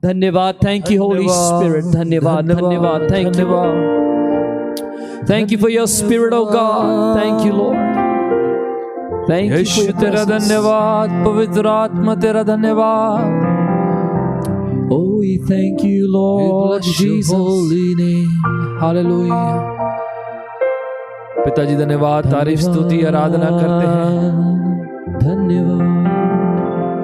धन्यवाद. Thank you, Holy Spirit. धन्यवाद, धन्यवाद. Thank you. Thank you for your Spirit, oh God. Thank you, Lord. Thank you for Yeshu your तेरा presence. धन्यवाद, पवित्र आत्मा तेरा धन्यवाद. Oh, we thank you, We Lord bless your Jesus. holy name. Hallelujah. पिताजी धन्यवाद, तारीफ स्तुति आराधना करते हैं, धन्यवाद.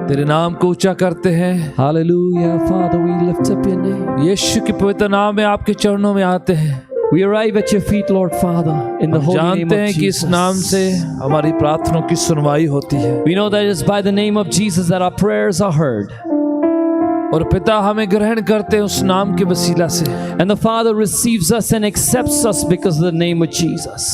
तेरे नाम को ऊंचा करते हैं. Hallelujah, Father, we lift up your name. यीशु के पवित्र नाम में आपके चरणों में आते हैं. We arrive at your feet, Lord Father, in the हम holy name जानते of हैं कि इस Jesus. नाम से हमारी प्रार्थनाओं की सुनवाई होती है. We know that it's by the name of Jesus that our prayers are heard. और पिता हमें ग्रहण करते हैं उस नाम के वसीला से. And the Father receives us and accepts us because of the name of Jesus.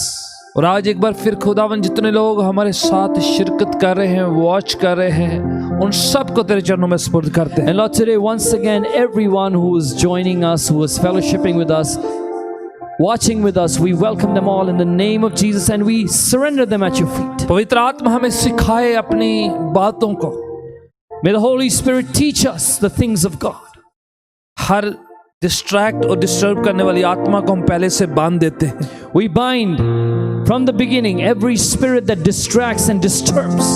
और आज एक बार फिर खुदावन जितने लोग हमारे साथ शिरकत कर रहे हैं, वॉच कर रहे हैं, उन सबको तेरे चरणों में सुपुर्द करते हैं. And Lord, today, once again, everyone who is joining us, who is fellowshipping with us, watching with us, we welcome them all in the name of Jesus and we surrender them at your feet. पवित्र आत्मा हमें सिखाए अपनी बातों को. May the Holy Spirit teach us the things of God. Her distract और disturb करने वाली आत्मा को हम पहले से बांध देते हैं. We bind from the beginning every spirit that distracts and disturbs.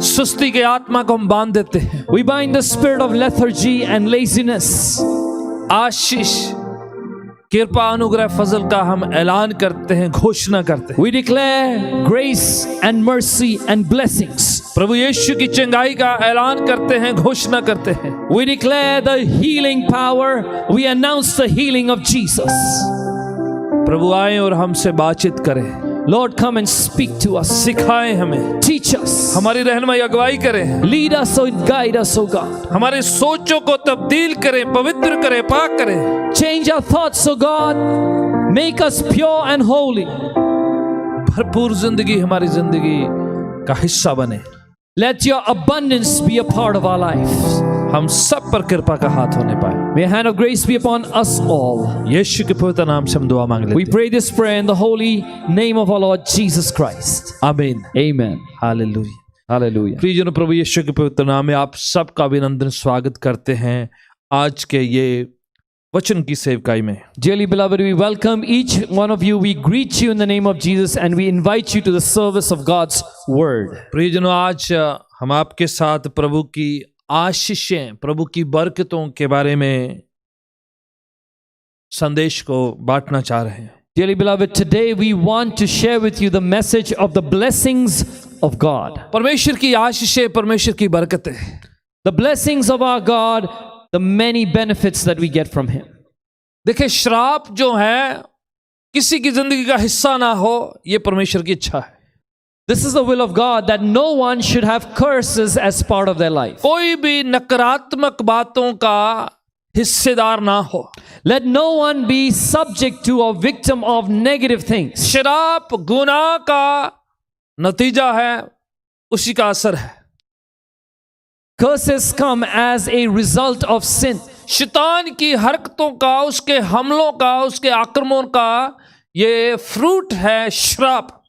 सुस्ती के आत्मा को हम बांध देते हैं. We bind the spirit of lethargy and laziness. आशीष, कृपा, अनुग्रह, फजल का हम ऐलान करते हैं, घोषणा करते हैं. We declare grace and mercy and blessings. प्रभु यीशु की चंगाई का ऐलान करते हैं, घोषणा करते हैं. We declare the healing power. We announce the healing of Jesus. प्रभु आए और हमसे बातचीत करें. Lord, come and speak to us. सिखाएं हमें, Teach us. हमारी रहनुमाई अगुवाई करें, Lead us or guide us, O God. हमारे सोचों को तब्दील करें, पवित्र करें, पाक करें. Change our thoughts, O God. Make us pure and holy. भरपूर जिंदगी हमारी जिंदगी का हिस्सा बने. Let your abundance be a part of our lives. हम सब पर कृपा का हाथ होने पाए. May a hand of grace be upon us all. यीशु के पवित्र नाम से हम दुआ मांग We लेते हैं. pray this prayer in the holy name of our Lord Jesus Christ. आमीन. Amen. हालेलुया. Hallelujah. प्रियजनों, प्रभु यीशु के पवित्र नाम में आप सबका अभिनंदन, स्वागत करते हैं आज के ये वचन की सेवकाई में. Dearly beloved, we welcome each one of you. We greet you in the name of Jesus and we invite you to the service of God's word. प्रियजनों, आज हम आपके साथ प्रभु की आशीषें, प्रभु की बरकतों के बारे में संदेश को बांटना चाह रहे हैं. Dearly beloved, today we want to share with you the message of the blessings of God. परमेश्वर की आशीषें, परमेश्वर की बरकतें. The blessings of our God, the many benefits that we get from Him. देखिए, श्राप जो है किसी की जिंदगी का हिस्सा ना हो, ये परमेश्वर की इच्छा है. This is the will of God, that no one should have curses as part of their life. कोई भी नकारात्मक बातों का हिस्सेदार ना हो. Let no one be subject to or victim of negative things. श्राप गुनाह का नतीजा है, उसी का असर है. Curses come as a result of sin. शैतान की हरकतों का, उसके हमलों का, उसके आक्रमण का ये फ्रूट है श्राप.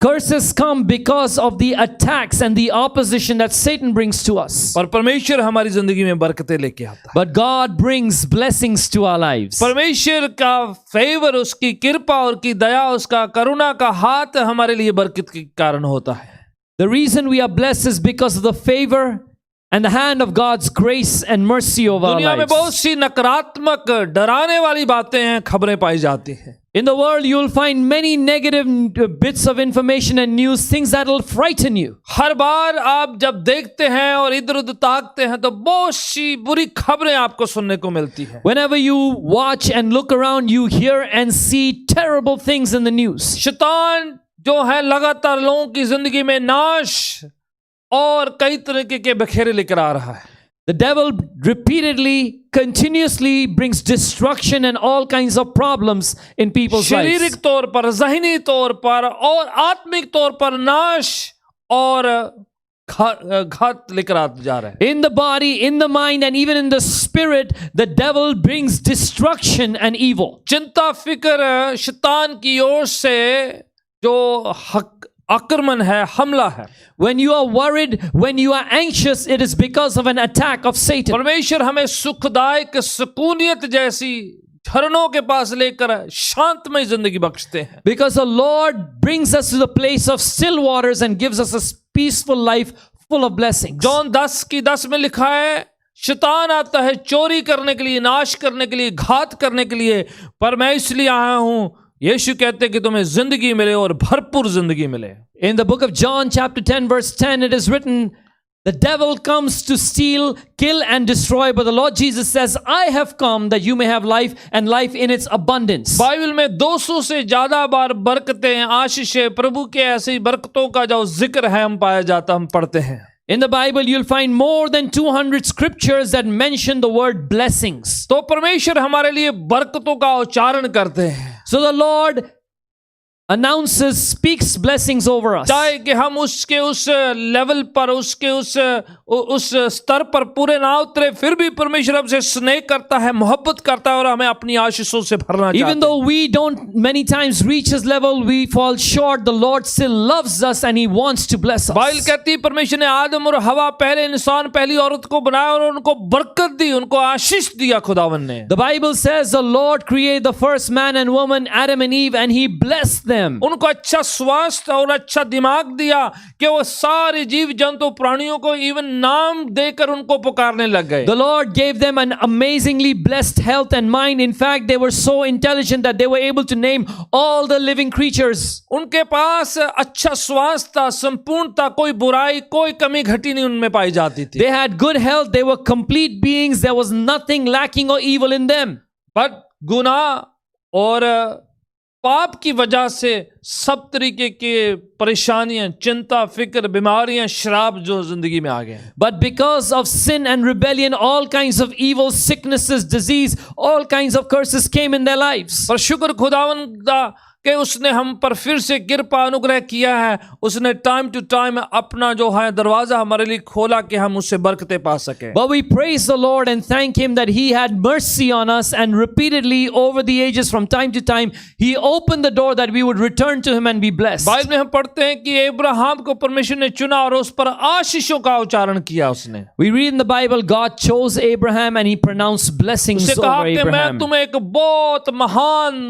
Curses come because of the attacks and the opposition that Satan brings to us. पर परमेश्वर हमारी जिंदगी में बरकतें लेके आता है. But God brings blessings to our lives. परमेश्वर का फेवर, उसकी कृपा और की दया, उसका करुणा का हाथ हमारे लिए बरकत के कारण होता है. The reason we are blessed is because of the favor and the hand of God's grace and mercy over our दुनिया में lives. बहुत सी नकारात्मक, डराने वाली बातें हैं, खबरें पाई जाती हैं. In the world, you will find many negative bits of information and news, things that will frighten you. हर बार आप जब देखते हैं और इधर उधर ताकते हैं तो बहुत सी बुरी खबरें आपको सुनने को मिलती हैं. Whenever you watch and look around, you hear and see terrible things in the news. शैतान जो है लगातार लोगों की जिंदगी में नाश और कई तरीके के बखेरे लेकर आ रहा है. The devil repeatedly, continuously brings destruction and all kinds of problems in people's lives. शारीरिक तौर पर, ज़हनी तौर पर और आत्मिक तौर पर नाश और घात लेकर आ जा रहा है. In the body, in the mind, and even in the spirit, the devil brings destruction and evil. चिंता फिक्र शैतान की ओर से जो आक्रमण है, हमला है। When you are worried, when you are anxious, it is because of an attack of Satan. परमेश्वर हमें सुखदायक सुकूनियत जैसी झरनों के पास लेकर शांतमय जिंदगी बख्शते हैं। Because the Lord brings us to the place of still waters and gives us a peaceful life full of blessings. John 10:10 में लिखा है, शैतान आता है चोरी करने के लिए, नाश करने के लिए, घात करने के लिए, पर मैं इसलिए आया हूं, यीशु कहते हैं कि तुम्हें जिंदगी मिले और भरपूर जिंदगी मिले। In the book of John chapter 10 verse 10 it is written, the devil comes to steal, kill and destroy, but the Lord Jesus says, I have come that you may have life and life in its abundance. Bible में 200 से ज्यादा बार बरकतें, आशीषें, प्रभु के ऐसी बरकतों का जो जिक्र है हम पढ़ते हैं। In the Bible, you'll find more than 200 scriptures that mention the word blessings. तो परमेश्वर हमारे लिए बरकतों का उच्चारण करते हैं। So the Lord announces, speaks blessings over us. चाहे कि हम उसके उस लेवल पर, उसके उस स्तर पर पूरे ना उतरे, फिर भी परमेश्वर हमसे स्नेह करता है, मोहब्बत करता है और हमें अपनी आशीषों से भरना चाहता है। Even though we don't many times reach his level, we fall short, the Lord still loves us and he wants to bless us. Bible कहती है परमेश्वर ने आदम और हवा, पहले इंसान, पहली औरत को बनाया और उनको बरकत दी, उनको आशीष दिया खुदावन ने। The Bible says the Lord created the first man and woman, Adam and Eve, and he blessed them. उनको अच्छा स्वास्थ्य और अच्छा दिमाग दिया कि वो सारे जीव जंतु प्राणियों को इवन नाम देकर उनको पुकारने लग गए। The Lord gave them an amazingly blessed health and mind. In fact, they were so intelligent that they were able to name all the living creatures. उनके पास अच्छा स्वास्थ्य था, संपूर्णता, कोई बुराई, कोई कमी घटी नहीं उनमें पाई जाती थी। They had good health. They were complete beings. There was nothing lacking or evil in them. पर गुनाह और पाप की वजह से सब तरीके के परेशानियां, चिंता, फिक्र, बीमारियां, श्राप जो जिंदगी में आ गए। But because of sin and rebellion, all kinds of evil, sicknesses, disease, all kinds of curses came in their lives. पर शुक्र खुदावंद का कि उसने हम पर फिर से कृपा अनुग्रह किया है। उसने टाइम टू टाइम अपना जो है दरवाजा हमारे लिए खोला कि हम उससे बरकतें पा सकें। But we praise the Lord and thank him that he had mercy on us, and repeatedly over the ages from time to time he opened the door that we would return to him and be blessed. Bible में हम पढ़ते हैं कि Abraham को परमेश्वर ने चुना और उस पर आशीषों का उच्चारण किया उसने। We read in the Bible, God chose Abraham and he pronounced blessings उसने कहा over कि मैं Abraham. तुम्हें एक बहुत महान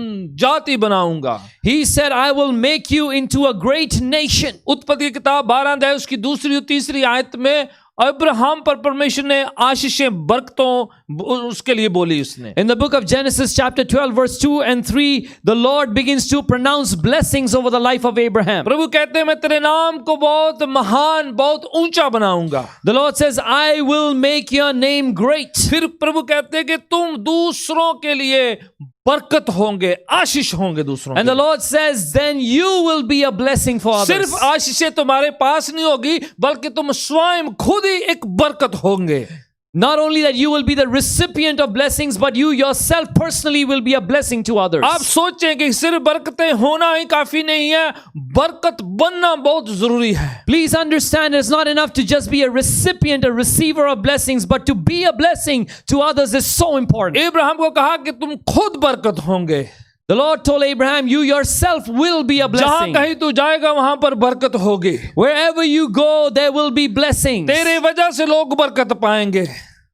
जाति बनाऊंगा। He said, I will make you into a great nation. उत्पत्ति की किताब 12 अध्याय उसकी 2 और 3 आयत में अब्राहम पर परमेश्वर ने आशीषें, बरकतों उसके लिए बोली उसने। In the book of Genesis chapter 12 verse 2 and 3, the Lord begins to pronounce blessings over the life of Abraham. प्रभु कहते हैं मैं तेरे नाम को बहुत महान, बहुत ऊंचा बनाऊंगा। The Lord says, I will make your name great. फिर प्रभु कहते हैं कि तुम दूसरों के लिए बरकत होंगे, आशीष होंगे दूसरों And के the Lord says, then you will be a blessing for others. सिर्फ आशीषें तुम्हारे पास नहीं होगी, बल्कि तुम स्वयं खुद ही एक बरकत होंगे। Not only that you will be the recipient of blessings, but you yourself personally will be a blessing to others. आप सोचें कि सिर्फ बरकतें होना ही काफी नहीं है, बरकत बनना बहुत जरूरी है। Please understand, it's not enough to just be a recipient, a receiver of blessings, but to be a blessing to others is so important. Abraham को कहा कि तुम खुद बरकत होंगे। The Lord told Abraham, you yourself will be a जहां blessing. कहीं तू जाएगा वहां पर बरकत होगी। Wherever you go, there will be blessings. तेरे वजह से लोग बरकत पाएंगे।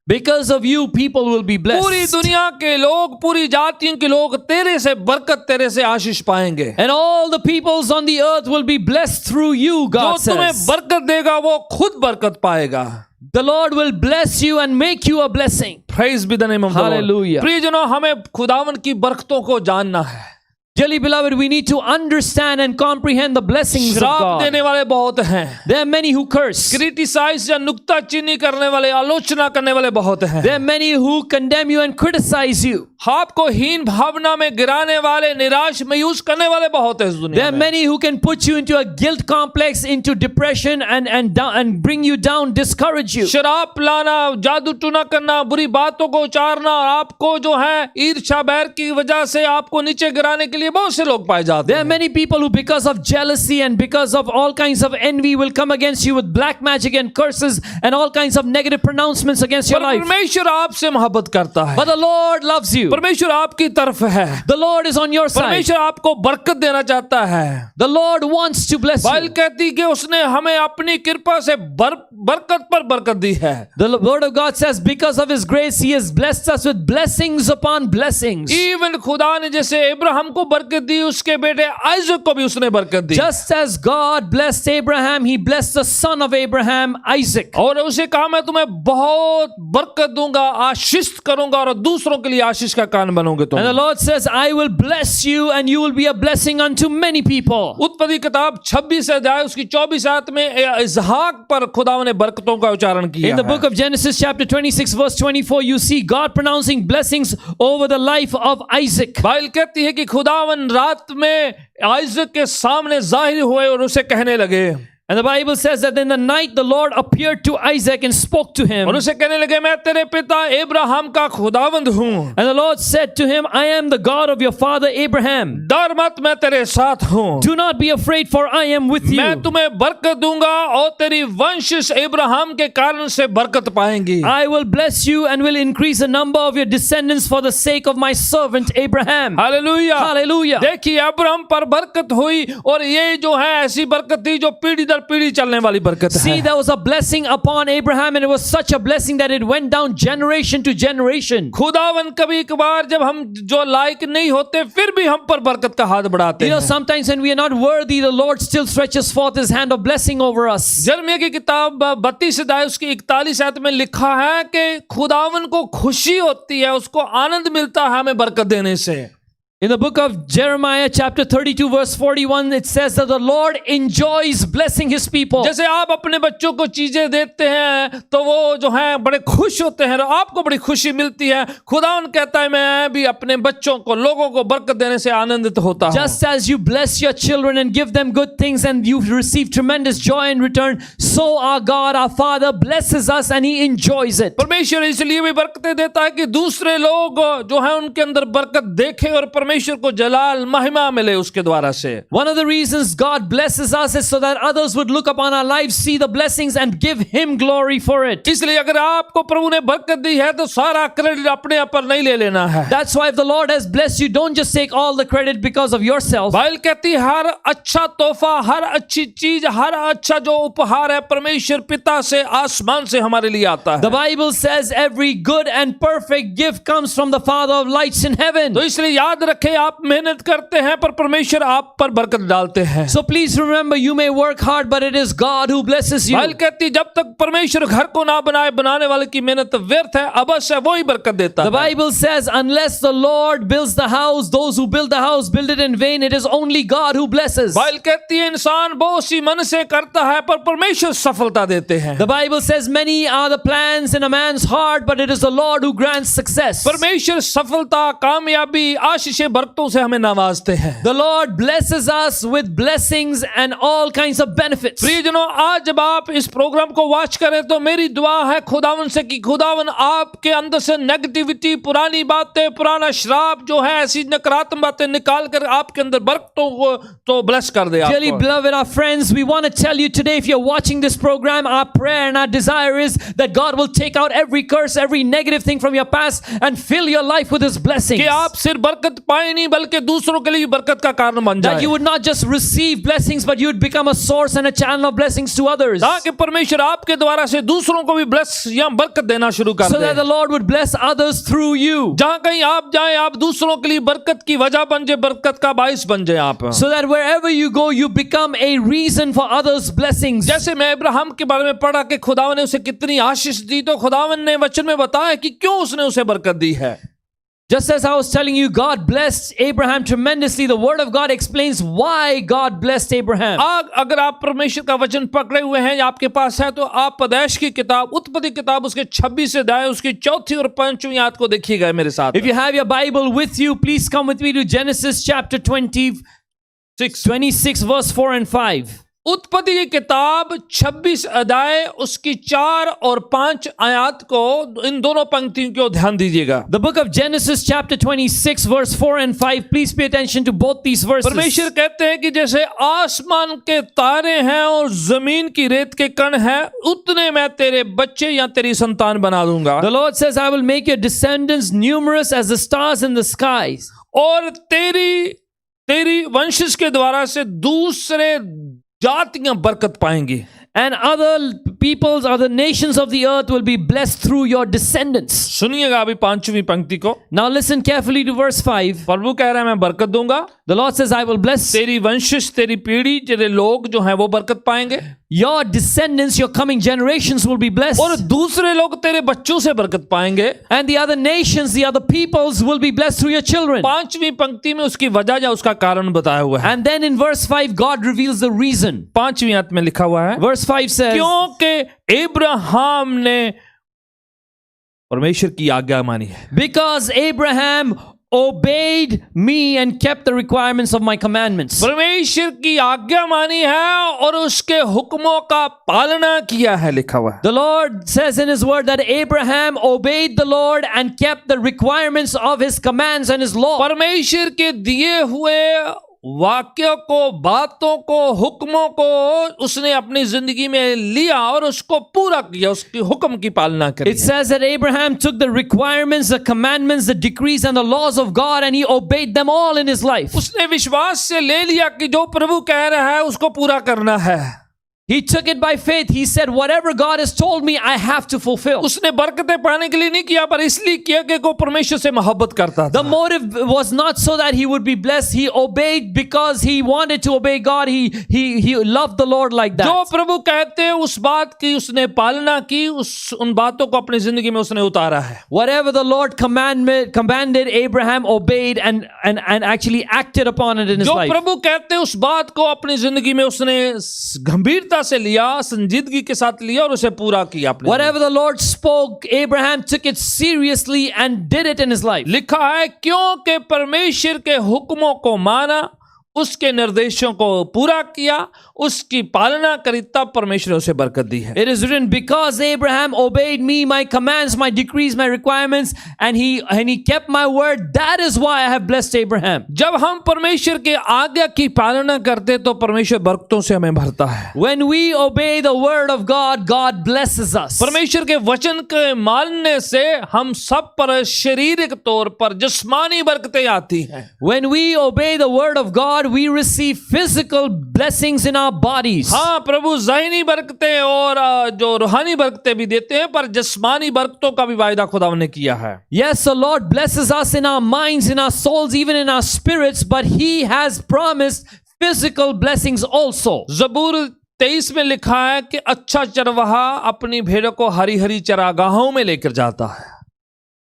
Because of you, people will be पूरी blessed. दुनिया के लोग, पूरी जातियों के लोग तेरे से बरकत, तेरे से आशीष पाएंगे। And all the peoples on the earth will be blessed through you, जो God तुम्हें says. बरकत देगा वो खुद बरकत पाएगा। The Lord will bless you and make you a blessing. Praise be the name of the Lord. Hallelujah. प्रियजनों, हमें खुदावन की बरकतों को जानना है। Dearly beloved, we need to understand and comprehend the blessings of श्राप God. देने वाले बहुत हैं। There are many who curse. Criticize या नुक्ताचीनी करने वाले, आलोचना करने वाले बहुत हैं। There are many who condemn you and criticize you. आपको हीन भावना में गिराने वाले, निराश मायूस करने वाले बहुत हैं इस There दुनिया are में। many who can put you into a guilt complex, into depression, and bring you down, discourage you. शराब पिलाना, जादू टूना करना, बुरी बातों को उचारना, आपको जो है ईर्ष्या बैर की वजह से आपको नीचे गिराने के लिए बहुत से लोग पाए जाते There are हैं। many people who, because of jealousy and because of all kinds of envy, will come against you with black magic and curses and all kinds of negative pronouncements against your पर life. परमेश्वर आपसे मोहब्बत करता है। But the Lord loves you. परमेश्वर आपकी तरफ है, The Lord is on your side. परमेश्वर आपको बरकत देना चाहता है। The Lord wants to bless Bible you. कहती कि उसने हमें अपनी कृपा से बरकत पर बरकत दी है। The word of God says, because of His grace, He has blessed us with blessings upon blessings. Even खुदा ने जैसे इब्राहिम को बरकत दी, उसके बेटे आइजक को भी उसने बरकत दी। Just as God blessed Abraham, He blessed the son of Abraham, Isaac. और उसे कहा मैं तुम्हें बहुत बरकत दूंगा, आशीष करूंगा और दूसरों के लिए आशीष का कारण बनोगे तुम। And the Lord says, I will bless you and you will be a blessing unto many people. उत्पत्ति किताब 26 अध्याय उसकी 24 आयत में इसहाक पर खुदा ने बरकतों का उच्चारण किया In the है। book of Genesis chapter 26 verse 24, you see God pronouncing blessings over the life of Isaac. Bible कहती है कि खुदावन रात में आइजक के सामने जाहिर हुए और उसे कहने लगे, And the Bible says that in the night the Lord appeared to Isaac and spoke to him. और उसे कहने लगे मैं तेरे पिता इब्राहिम का खुदावंद हूँ, And the Lord said to him, I am the God of your father Abraham. डर मत मैं तेरे साथ हूँ, Do not be afraid, for I am with you. मैं तुम्हें बरकत दूंगा और तेरी वंश इब्राहिम के कारण से बरकत पाएंगी। I will bless you and will increase the number of your descendants for the sake of my servant Abraham. Hallelujah, Hallelujah. देखिए अब्राहम पर बरकत हुई और ये जो है ऐसी बरकत थी जो पीढ़ी दर पीढ़ी चलने वाली बरकत See, है। there was a blessing upon Abraham, and it was such a blessing that it went down generation to generation. खुदावन कभी कभार जब हम जो लायक नहीं होते फिर भी हम पर बरकत का हाथ बढ़ाते You know, हैं। sometimes when we are not worthy, the Lord still stretches forth His hand of blessing over us. यिर्मयाह की किताब 32 अध्याय उसकी 41 आयत में लिखा है कि खुदावन को खुशी होती है, उसको आनंद मिलता है हमें बरकत देने से। In the book of Jeremiah chapter 32 verse 41, it says that the Lord enjoys blessing His people. जैसे आप अपने बच्चों को चीजें देते हैं तो वो जो है बड़े खुश होते हैं और आपको बड़ी खुशी मिलती है। खुदावन कहता है मैं भी अपने बच्चों को, लोगों को बरकत देने से आनंदित होता हूं। Just as you bless your children and give them good things and you receive tremendous joy in return, so our God, our Father, blesses us and He enjoys it. परमेश्वर इसलिए भी बरकतें देता है कि दूसरे लोग जो है उनके अंदर बरकत देखें और परमेश्वर को जलाल महिमा मिले उसके द्वारा से। One of the reasons God blesses us is so that others would look upon our lives, see the blessings and give Him glory for it. इसलिए अगर आपको प्रभु ने बरकत दी है तो सारा क्रेडिट अपने आप पर नहीं ले लेना है। That's why if the Lord has blessed you, don't just take all the credit because of yourself. Bible कहती है हर अच्छा तोहफा, हर अच्छी चीज, हर अच्छा जो उपहार है परमेश्वर पिता से, आसमान से हमारे लिए आता The है। Bible says every good and perfect gift comes from the Father of lights in heaven. तो इसलिए याद रखें आप मेहनत करते हैं पर परमेश्वर आप पर बरकत डालते हैं। So please remember, you may work hard, but it is God who blesses you. Bible कहती है जब तक परमेश्वर घर को ना बनाए, बनाने वाले की मेहनत व्यर्थ है, अवश्य वो ही बरकत देता The है। Bible says, unless the Lord builds the house, those who build the house build it in vain. It is only God who blesses. Bible कहती है इंसान बहुत सी मन से करता है पर परमेश्वर सफलता देते हैं। The Bible says, many are the plans in a man's heart, but it is the Lord who grants success. परमेश्वर सफलता, कामयाबी, आशीषें, बरकतों से हमें नवाजते हैं। The Lord blesses us with blessings and all kinds of benefits. प्रियजनों, आज जब आप इस प्रोग्राम को वॉच करें तो मेरी दुआ है खुदावन से कि खुदावन आपके अंदर से नेगेटिविटी, पुरानी बातें, पुराना श्राप जो है, ऐसी नकारात्मक बातें निकाल कर आपके अंदर बरकतों को तो ब्लेस कर दे। Dearly beloved, our friends, we want to tell you today, if you're watching this program, our prayer and our desire is that God will take out every curse, every negative thing from your past and fill your life with His blessings. कि आप सिर्फ बरकत पाए नहीं बल्कि दूसरों के लिए बरकत का कारण बन That जाए, you would not just receive blessings, but you would become a source and a channel of blessings to others. ताकि परमेश्वर आपके द्वारा से दूसरों को भी ब्लेस या बरकत देना शुरू कर So that they. the Lord would bless others through you. जहां कहीं आप जाएं आप दूसरों के लिए बरकत की वजह बन जाए, बरकत का बाइस बन जाए आप। So that wherever you go, you become a reason for others' blessings. जैसे मैं इब्राहिम के बारे में पढ़ा कि खुदावन ने उसे कितनी आशीष दी, तो खुदावन ने वचन में बताया कि क्यों उसने उसे बरकत दी है। Just as I was telling you, God blessed Abraham tremendously. The Word of God explains why God blessed Abraham. अगर आप परमेश्वर का वचन पकड़े हुए हैं या आपके पास है तो आप पैदाइश की किताब, उत्पत्ति किताब उसके 26 अध्याय उसकी 4 और 5 आयत को देखिएगा मेरे साथ। If you have your Bible with you, please come with me to Genesis chapter 26 verse 4 and 5. उत्पत्ति की किताब 26 अध्याय उसकी 4 और 5 आयत को, इन दोनों पंक्तियों को ध्यान दीजिएगा। The book of Genesis chapter 26 verse 4 and 5. Please pay attention to both these verses. परमेश्वर कहते हैं कि जैसे आसमान के तारे हैं और जमीन की रेत के कण हैं, उतने मैं तेरे बच्चे या तेरी संतान बना दूंगा। The Lord says, I will make your descendants numerous as the stars in the skies. और तेरी वंशज के द्वारा से दूसरे जातियां बरकत पाएंगी। And other peoples, other nations of the earth will be blessed through your descendants. सुनिएगा अभी 5वीं पंक्ति को। Now listen carefully to verse 5. प्रभु कह रहा है मैं बरकत दूंगा। The Lord says, I will bless तेरी वंशज, तेरी पीढ़ी, तेरे लोग जो हैं वो बरकत पाएंगे। your descendants, your coming generations will be blessed. और दूसरे लोग तेरे बच्चों से बरकत पाएंगे। And the other nations, the other peoples will be blessed through your children. 5वीं पंक्ति में उसकी वजह या उसका कारण बताया हुआ है। And then in verse 5, God reveals the reason. 5वीं आयत में लिखा हुआ है, Verse 5 says, क्योंकि अब्राहम ने परमेश्वर की आज्ञा मानी है। because Abraham obeyed me and kept the requirements of my commandments. परमेश्वर की आज्ञा मानी है और उसके हुक्मों का पालना किया है, लिखा हुआ है। The Lord says in his word that Abraham obeyed the Lord and kept the requirements of his commands and his law. परमेश्वर के दिए हुए वाक्यों को, बातों को, हुक्मों को उसने अपनी जिंदगी में लिया और उसको पूरा किया, उसके हुक्म की पालना करी। It says that Abraham took the requirements, the commandments, the decrees and the laws of God and he obeyed them all in his life. उसने विश्वास से ले लिया कि जो प्रभु कह रहा है उसको पूरा करना है। He took it by faith. He said, whatever God has told me, I have to fulfill. उसने बरकतें पाने के लिए नहीं किया, पर इसलिए किया कि वो परमेश्वर से मोहब्बत करता The था। motive was not so that he would be blessed. He obeyed because he wanted to obey God. He loved the Lord like that. जो प्रभु कहते हैं उस बात की उसने पालना की, उन बातों को अपनी जिंदगी में उसने उतारा है। Whatever the Lord commanded, Abraham obeyed and actually acted upon it in his जो life. प्रभु कहते हैं उस बात को अपनी जिंदगी में उसने गंभीरता से लिया, संजीदगी के साथ लिया और उसे पूरा किया अपने। Whatever the Lord spoke, Abraham took it seriously and did it in his life. लिखा है क्योंकि परमेश्वर के हुक्मों को माना, उसके निर्देशों को पूरा किया, उसकी पालना करी, तब परमेश्वर ने उसे बरकत दी है। It is written, because Abraham obeyed me, my commands, my decrees, my requirements, and he kept my word, that is why I have blessed Abraham. जब हम परमेश्वर के आज्ञा की पालना करते तो परमेश्वर बरकतों से हमें भरता है। When we obey the word of God, God blesses us. परमेश्वर के वचन के मानने से हम सब पर शारीरिक तौर पर जिस्मानी बरकतें आती हैं। When we obey the word of God, we receive physical blessings in our bodies. हाँ, प्रभु ज़ाहिनी बरकतें और जो रूहानी बरकतें भी देते हैं, पर जिस्मानी बरकतों का भी वायदा खुदा ने किया है। Yes, the Lord blesses us in our minds, in our souls, even in our spirits, but He has promised physical blessings also. ज़बूर 23 में लिखा है कि अच्छा चरवाहा अपनी भेड़ों को हरी हरी चरागाहों में लेकर जाता है।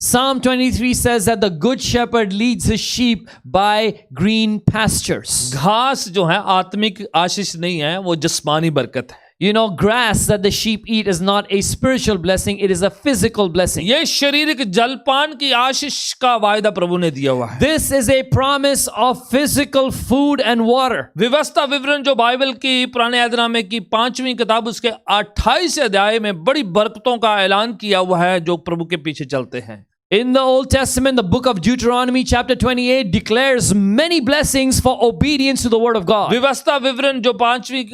Psalm 23 says that the good shepherd leads his sheep by green pastures. घास जो है आत्मिक आशीष नहीं है, वो जिस्मानी बरकत है। You know, grass that the sheep eat is not a spiritual blessing, it is a physical blessing. ये शारीरिक जलपान की आशीष का वायदा प्रभु ने दिया हुआ है। This is a promise of physical food and water. व्यवस्था विवरण जो बाइबल की पुराने अहदनामे की 5वीं किताब उसके 28 अध्याय में बड़ी बरकतों का ऐलान किया हुआ है जो प्रभु के पीछे चलते हैं। In the Old Testament, the book of Deuteronomy chapter 28 declares many blessings for obedience to the word of God. व्यवस्था विवरण जो 5वीं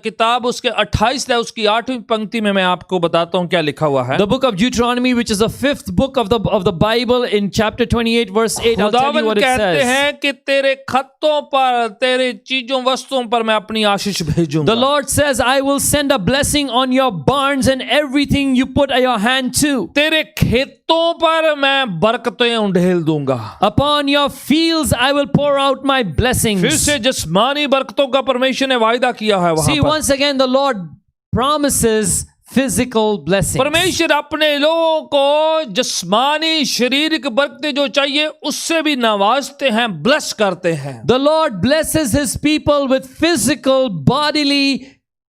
किताब उसके 28 है, उसकी 8वीं पंक्ति में मैं आपको बताता हूं क्या लिखा हुआ है। The book of Deuteronomy, which is the 5th book of the Bible, in chapter 28 verse 8, I'll tell you what it कहते says. हैं कि तेरे खत्तों पर, तेरे चीजों वस्तुओं पर मैं अपनी आशीष भेजूंगा। The Lord says, I will send a blessing on your barns and everything you put your hand to. तेरे खेतों पर मैं बरकतें उंडेल दूंगा। Upon your fields I will pour out my blessings. फिर से जिस्मानी बरकतों का परमेश्वर ने वायदा किया है वहां See, पर। once again the Lord promises physical blessings. परमेश्वर अपने लोगों को जिस्मानी शारीरिक बरकतें जो चाहिए उससे भी नवाजते हैं, ब्लेस करते हैं। The Lord blesses his people with physical, bodily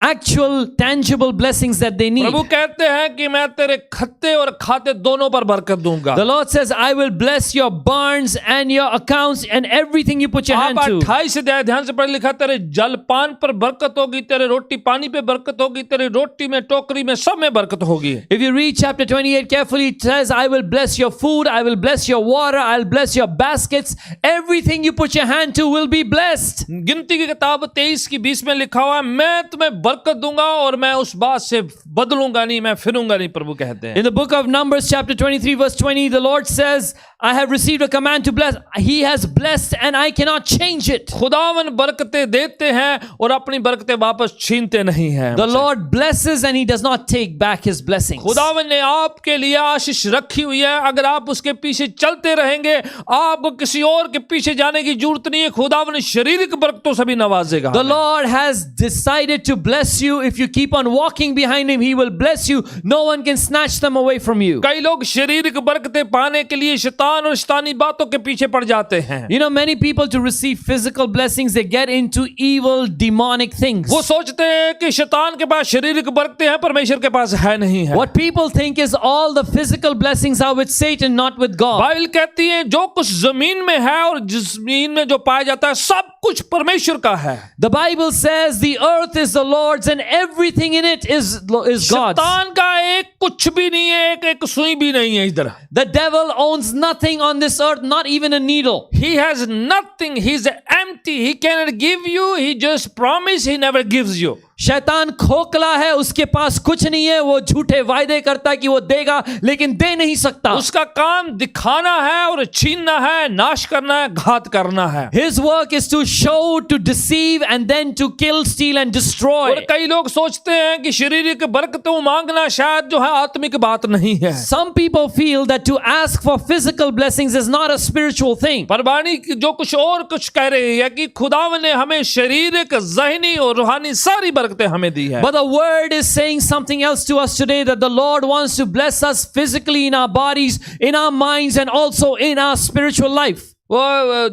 actual tangible blessings that they need. प्रभु कहते हैं कि मैं तेरे खत्ते और खाते दोनों पर बरकत दूंगा। The Lord says, I will bless your barns and your accounts and everything you put your hand आप to. 28 अध्याय ध्यान से पढ़, लिखा तेरे जलपान पर बरकत होगी, तेरे रोटी पानी पे बरकत होगी, तेरे रोटी में टोकरी में सब में बरकत होगी। If you read chapter 28 carefully, it says, I will bless your food, I will bless your water, I'll bless your baskets. Everything you put your hand to will be blessed. गिनती की किताब 23 की 20 में लिखा हुआ है, मैं तुम्हें बरकत दूंगा और मैं उस बात से बदलूंगा नहीं, मैं फिरूंगा नहीं, प्रभु कहते हैं। In the book of Numbers chapter 23 verse 20, the Lord says, I have received a command to bless. He has blessed and I cannot change it. खुदावन बरकतें देते हैं और अपनी बरकतें वापस छीनते नहीं हैं। The Lord blesses and he does not take back his blessings. खुदावन ने आपके लिए आशीष रखी हुई है, अगर आप उसके पीछे चलते रहेंगे, आपको किसी और के पीछे जाने की जरूरत नहीं है। खुदावन शारीरिक बरकतों से भी नवाजेगा। The Lord has decided to bless you. If you keep on walking behind him, he will bless you. No one can snatch them away from you. कई लोग शारीरिक बरकतें पाने के लिए शैतान और शैतानी बातों के पीछे पड़ जाते हैं। You know, many people to receive physical blessings, they get into evil, demonic things. वो सोचते हैं कि शैतान के पास शारीरिक बरकतें हैं, परमेश्वर के पास है नहीं है। What people think is all the physical blessings are with Satan, not with God. Bible कहती है जो कुछ जमीन में है और जमीन में जो पाया जाता है सब कुछ परमेश्वर का है। The Bible says the earth is the Lord's and everything in it is God's. शैतान का एक कुछ भी नहीं है, एक सुई भी नहीं है इधर। The devil owns nothing on this earth, not even a needle. He has nothing. He's empty. He cannot give you. He just promise. He never gives you. शैतान खोखला है, उसके पास कुछ नहीं है, वो झूठे वायदे करता है कि वो देगा लेकिन दे नहीं सकता। उसका काम दिखाना है और छीनना है, नाश करना है, घात करना है। His work is to show, to deceive and then to kill, steal and destroy. और कई लोग सोचते हैं कि शारीरिक बरकतों मांगना शायद जो है आत्मिक बात नहीं है। Some people feel that to ask for physical blessings is not a spiritual thing. पर वाणी जो कुछ और कुछ कह रही है कि खुदावन ने हमें शारीरिक, ज़हनी और रूहानी सारी बरकतें हमें दी है। But the word is saying something else to us today, that the Lord wants to bless us physically in our bodies, in our minds and also in our spiritual life. वो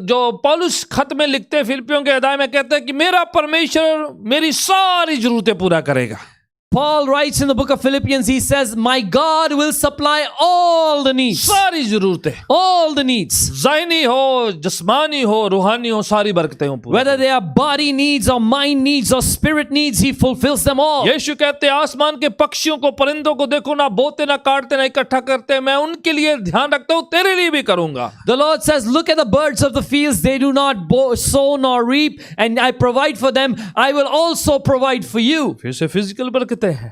जो पौलुस खत में लिखते हैं फिलिपियों के अध्याय में कहते हैं कि मेरा परमेश्वर मेरी सारी जरूरतें पूरा करेगा। Paul writes in the book of Philippians, he says, my God will supply all the needs. सारी जरूरतें, All the needs. ज़हनी हो, जिस्मानी हो, रूहानी हो, सारी बरकतें हो पूरी। Whether they are body needs or mind needs or spirit needs, he fulfills them all. यीशु कहते हैं आसमान के पक्षियों को, परिंदों को देखो, ना बोते ना काटते ना इकट्ठा करते, मैं उनके लिए ध्यान रखता हूँ, तेरे लिए भी करूंगा। The Lord says, look at the birds of the fields, they do not sow nor reap, and I provide for them. I will also provide for you. फिर से फिजिकल बरकतें हैं।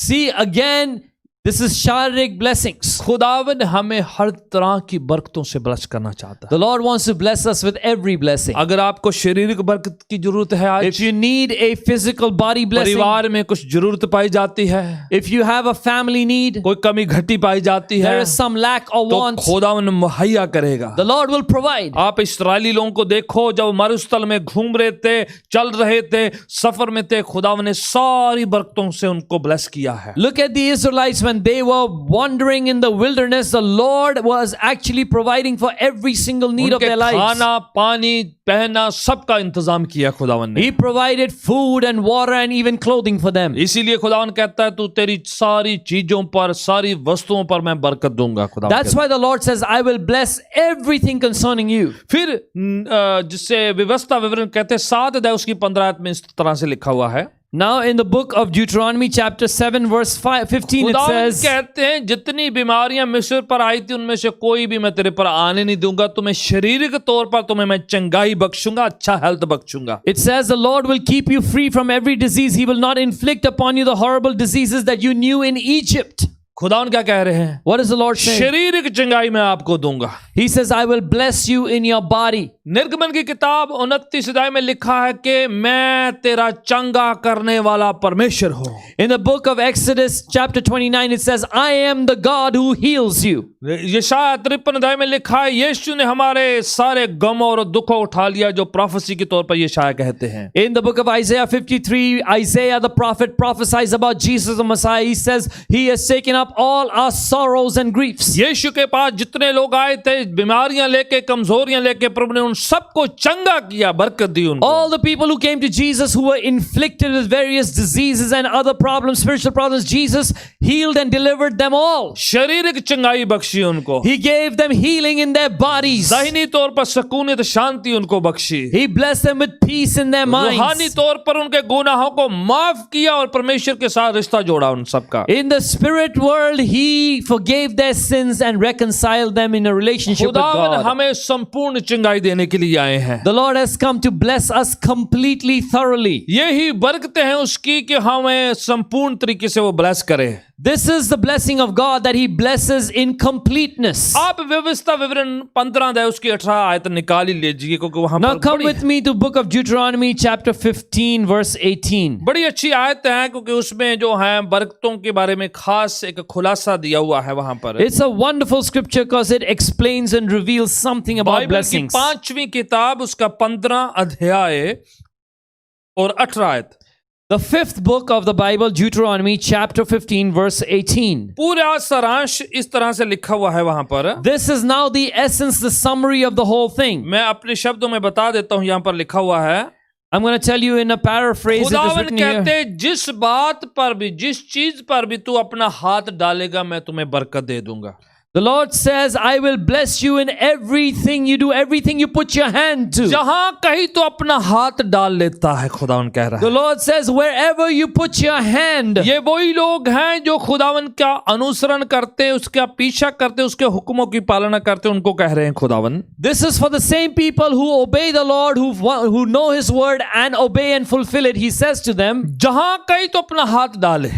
See, again, this is शारीरिक blessings. खुदावन हमें हर तरह की बरकतों से bless करना चाहता है। The Lord wants to bless us with every blessing. अगर आपको शारीरिक बरकत की जरूरत है आज, If you need a physical body blessing, परिवार में कुछ जरूरत पाई जाती है, if you have a family need, कोई कमी घटी पाई जाती है, there is some lack or तो want, खुदावन मुहैया करेगा। the Lord will provide. आप इस्राएली लोगों को देखो, जब मरुस्थल में घूम रहे थे, चल रहे थे, सफर में थे, खुदावन ने सारी बरकतों से उनको ब्लेस किया है। Look at the Israelites when they were wandering in the wilderness. The Lord was actually providing for every single need of उनके their lives. खाना, पानी, पहना सबका इंतजाम किया खुदावन ने। He provided food and water and even clothing for them. इसीलिए खुदावन कहता है तू तेरी सारी चीजों पर, सारी वस्तुओं पर मैं बरकत दूंगा। खुदावन That's why the Lord says, I will bless everything concerning you. फिर जिससे व्यवस्था विवरण कहते हैं 7 अध्याय उसकी 15 आयत में इस तरह से लिखा हुआ है। Now in the book of Deuteronomy chapter 7 verse 15 it खुदावन says, कहते हैं जितनी बीमारियां मिस्र पर आई थी उनमें से कोई भी मैं तेरे पर आने नहीं दूंगा, तुम्हें शारीरिक तौर पर तुम्हें मैं चंगाई बख्शूंगा, अच्छा health बख्शूंगा। it says the Lord will keep you free from every disease. He will not inflict upon you the horrible diseases that you knew in Egypt. खुदावन क्या कह रहे हैं? What is the Lord saying? शारीरिक चंगाई मैं आपको दूंगा। He says, I will bless you in your body. निर्गमन की किताब 29 अध्याय में लिखा है कि मैं तेरा चंगा करने वाला परमेश्वर हूं। In the book of Exodus chapter 29 it says, I am the God who heals you. यशायाह 53 अध्याय में लिखा है यीशु ने हमारे सारे गम और दुखों उठा लिया, जो प्रोफेसी के तौर पर यशायाह कहते हैं। In the book of Isaiah 53, Isaiah the prophet prophesies about Jesus the Messiah. He says, He has taken up up all our sorrows and griefs. यीशु के पास जितने लोग आए थे बीमारियां लेके, कमजोरियां लेके, प्रभु ने उन सबको चंगा किया, बरकत दी उनको। All the people who came to Jesus who were inflicted with various diseases and other problems, spiritual problems, Jesus healed and delivered them all. शारीरिक चंगाई बख्शी उनको, He gave them healing in their bodies. ज़ाहिनी तौर पर सकूनियत शांति उनको Bakshi, He blessed them with peace in their रूहानी minds. तौर पर उनके गुनाहों को माफ किया और परमेश्वर के साथ रिश्ता जोड़ा उन सबका। In the spirit world, He forgave their sins and reconciled them in a relationship with खुदावन God. हमें संपूर्ण चंगाई देने के लिए आए हैं। The Lord has come to bless us completely, thoroughly. यही बरकतें हैं उसकी कि हमें संपूर्ण तरीके से वो ब्लेस करे। This is the blessing of God, that He blesses in completeness. आप व्यवस्था विवरण 15 अध्याय उसकी 18 आयत निकाल ही लीजिए, क्योंकि वहां Now पर come with me to book of Deuteronomy chapter 15 verse 18. बड़ी अच्छी आयत है, क्योंकि उसमें जो है बरकतों के बारे में खास एक खुलासा दिया हुआ है वहां पर। It's a wonderful scripture because it explains and reveals something about Bible की blessings. 5वीं किताब उसका 15 अध्याय और 18 आयत। The fifth book of the Bible, Deuteronomy chapter 15 verse 18. पूरा सारांश इस तरह से लिखा हुआ है वहां पर। This is now the essence, the summary of the whole thing. मैं अपने शब्दों में बता देता हूं, यहां पर लिखा हुआ है। I'm going to tell you in a paraphrase. It is खुदावन written here. कहते, जिस बात पर भी, जिस चीज पर भी तू अपना हाथ डालेगा मैं तुम्हें बरकत दे दूंगा। The Lord says, I will bless you in everything you do, everything you put your hand to. जहां कहीं तो अपना हाथ डाल लेता है, खुदावन कह रहा The है। Lord says, wherever you put your hand. ये वही लोग हैं जो खुदावन का अनुसरण करते, उसका पीछा करते, उसके हुक्मों की पालना करते, उनको कह रहे हैं खुदावन। This is for the same people who obey the Lord, who know His word and obey and fulfill it. He says to them, जहां कहीं तो अपना हाथ डाले।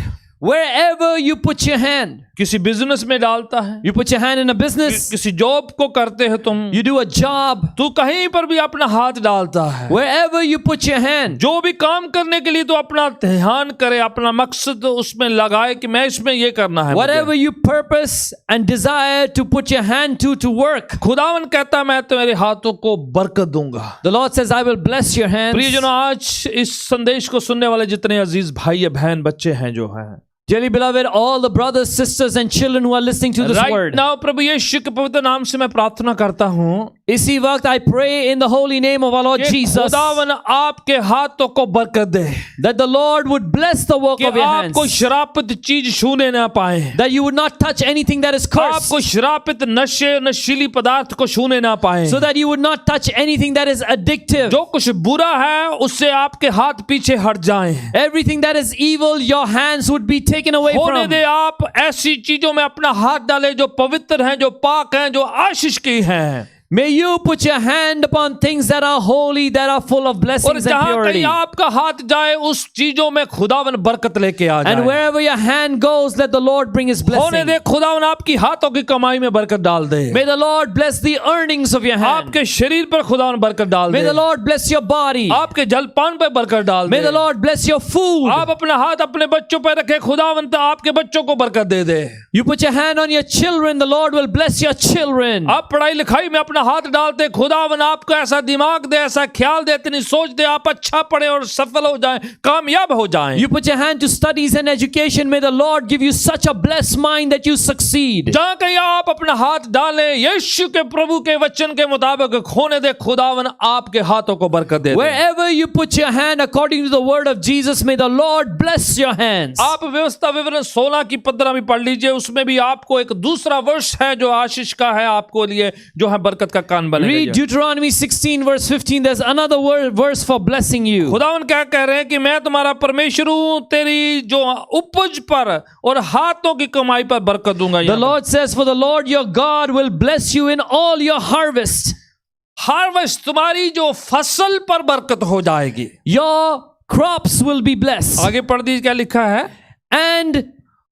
wherever you put your hand. किसी बिजनेस में डालता है, You put your hand in a business. किसी जॉब को करते हो तुम, You do a job. तू कहीं पर भी अपना हाथ डालता है। Wherever you put your hand. जो भी काम करने के लिए तो अपना ध्यान करे, अपना मकसद उसमें लगाए कि मैं इसमें ये करना है। Whatever you purpose and desire to put your hand to work. खुदावन कहता है मैं तुम्हारे हाथों को बरकत दूंगा। The Lord says, I will bless your hands. प्रियजनों, आज इस संदेश को सुनने वाले जितने अजीज भाई या बहन बच्चे हैं जो हैं, Dearly beloved, all the brothers, sisters and children who are listening to this right word. now प्रभु यीशु के पवित्र नाम से मैं प्रार्थना करता हूँ इसी वक्त I pray in the holy name of our Lord कि Jesus खुदावन आपके हाथों को बरकत दे, that the Lord would bless the work कि of your आपको hands, श्रापित चीज छूने ना पाए, that you would not touch anything that is cursed, आपको श्रापित नशे नशीली पदार्थ को छूने ना पाए, so that you would not touch anything that is addictive. जो कुछ बुरा है उससे आपके हाथ पीछे हट जाएं। Everything that is evil, your hands would be taken away होने from. दे आप ऐसी चीजों में अपना हाथ डाले जो पवित्र हैं, जो पाक हैं, जो आशीष की हैं। May you put your hand upon things that are holy, that are full of और blessings and जहां कहीं purity. आपका हाथ जाए उस चीजों में खुदावन बरकत लेके आ And जाए। wherever your hand goes, let the Lord bring His होने blessing. दे खुदावन आपकी हाथों की कमाई में बरकत डाल दे, May the Lord bless the earnings of your hand. आपके शरीर पर खुदावन बरकत डाल May they, the Lord bless your body. आपके जलपान पर बरकत डाल May they. the Lord bless your food. आप अपना हाथ अपने बच्चों पर रखे, खुदावन तो आपके बच्चों को बरकत दे दे। You put your hand on your children, the Lord will bless your children. आप पढ़ाई लिखाई में अपना हाथ डालते, खुदावन आपको ऐसा दिमाग दे, ऐसा ख्याल दे, इतनी सोच दे, आप अच्छा पढ़े और सफल हो जाएं, कामयाब हो जाएं। You put your hand to studies and education, may the Lord give you such a blessed mind that you succeed. जहां कहीं आप अपना हाथ डालें, यीशु के प्रभु के वचन के मुताबिक होने दे, खुदावन आपके हाथों को बरकत दे दे। Wherever you put your hand according to the word of Jesus, may the Lord bless your hands. आप व्यवस्था विवरण 16 की 15 भी पढ़ लीजिए, उसमें भी आपको एक दूसरा वर्ष है जो आशीष का है, आपको लिए जो है बरकत का कान Read बनेगा। Deuteronomy 16 verse 15. There's another verse for blessing you. खुदावन क्या कह रहे हैं कि मैं तुम्हारा परमेश्वर हूं, तेरी जो उपज पर और हाथों की कमाई पर बरकत दूंगा। The Lord says, for the Lord your God will bless you in all your harvest. Harvest, तुम्हारी जो फसल पर बरकत हो जाएगी। Your crops will be blessed. आगे पढ़ दीजिए क्या लिखा है। And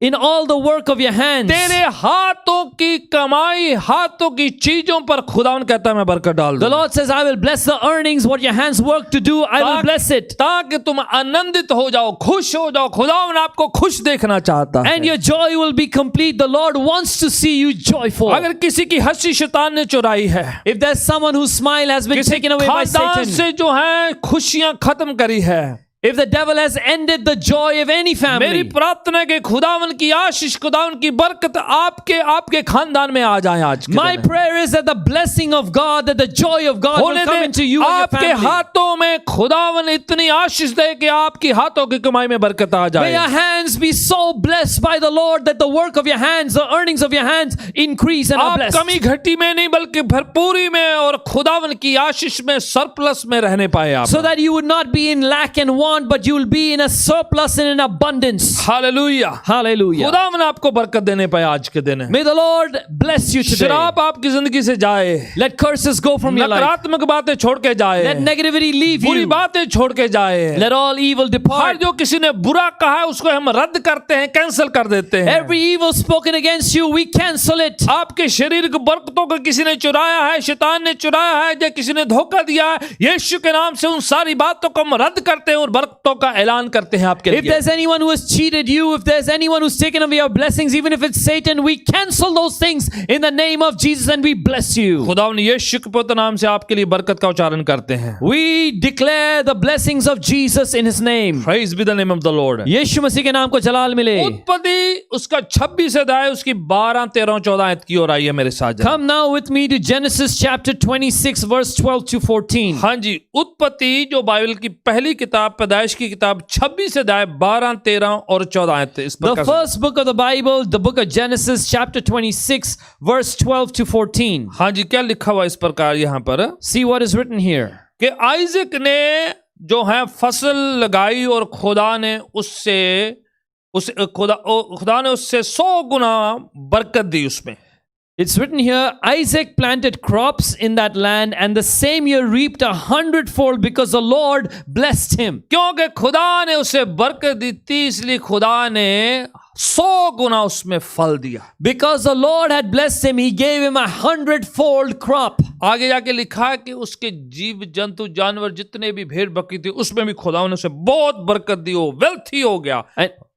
in all the work of your hands. तेरे हाथों की कमाई, हाथों की चीजों पर खुदावन कहता है मैं बरकत डाल The दूंगा, Lord says, I will bless the earnings, what your hands work to do, I will bless it. ताकि तुम आनंदित हो जाओ, खुश हो जाओ। खुदावन आपको खुश देखना चाहता है। And your joy will be complete. The Lord wants to see you joyful. अगर किसी की हंसी शैतान ने चुराई है, If there's someone whose smile has been किसी taken away by खानदान Satan, से जो है खुशियां खत्म करी है, If the devil has ended the joy of any मेरी family, प्रार्थना है कि खुदावन की आशीष, खुदावन की बरकत आपके खानदान में आ जाए आज के my दिन। prayer is that the blessing of God, that the joy of God होने will come they, into you and your आपके family. हाथों में खुदावन इतनी आशीष दे कि आपकी हाथों की कमाई में बरकत आ May जाए। your hands be so blessed by the Lord that the work of your hands, the earnings of your hands increase and are आप blessed. कमी घटी में नहीं बल्कि भरपूरी में और खुदावन की आशीष में, सरप्लस में रहने पाए आप। So that you would not be in lack and want, but you will be in a surplus and in abundance. Hallelujah. Hallelujah. खुदावन आपको बरकत देने पाए आज के दिन। May the Lord bless you today. शराब आपकी जिंदगी से जाए, Let curses go from your life. नकारात्मक बातें छोड़ के जाए, Let negativity leave बुरी you. बातें छोड़ के जाए। Let all evil हर depart. जो किसी ने बुरा कहा है उसको हम रद्द करते हैं, कैंसिल कर देते हैं। Every evil spoken against you, we cancel it. आपके शरीर की बरकतों को किसी ने चुराया है, शैतान ने चुराया है, या किसी ने धोखा दिया है, यीशु के नाम से उन सारी बातों को हम रद्द करते हैं और बरकतों का ऐलान करते हैं आपके If लिए। there's anyone who has cheated you, if there's anyone who's taken away your blessings, even if it's Satan, we cancel those things in the name of Jesus and we bless you. खुदावन यीशु के पवित्र नाम से आपके लिए बरकत का उच्चारण करते हैं। We declare the blessings of Jesus in his name. Praise be the name of the Lord। यीशु मसीह के नाम को जलाल मिले. उत्पत्ति उसका 26 अध्याय उसकी 12, 13, 14 आयत की ओर आई है मेरे साथ जरा। Come now with me to Genesis chapter 26 verse 12 to 14. हाँ जी, उत्पत्ति जो बाइबल की पहली किताब, पैदाइश की किताब, 26 अध्याय 12, 13 और 14 आयत इस The प्रकार से। first book of the Bible, the book of Genesis chapter 26 verse 12 to 14. हाँ जी, क्या लिखा हुआ इस प्रकार यहाँ पर See what is written here. कि आइजक ने जो है फसल लगाई और खुदा ने उससे 100 गुना बरकत दी उसमें। It's written here, Isaac planted crops in that land and the same year reaped 100-fold because the Lord blessed him. क्योंकि खुदा ने उसे बरकत दी थी, इसलिए खुदा ने 100 गुना उसमें फल दिया। Because the Lord had blessed him, he gave him 100-fold crop. आगे जाके लिखा है कि उसके जीव जंतु जानवर जितने भी भेड़ बकरी थी उसमें भी खुदा ने उसे बहुत बरकत दी, हो वेल्थी हो गया।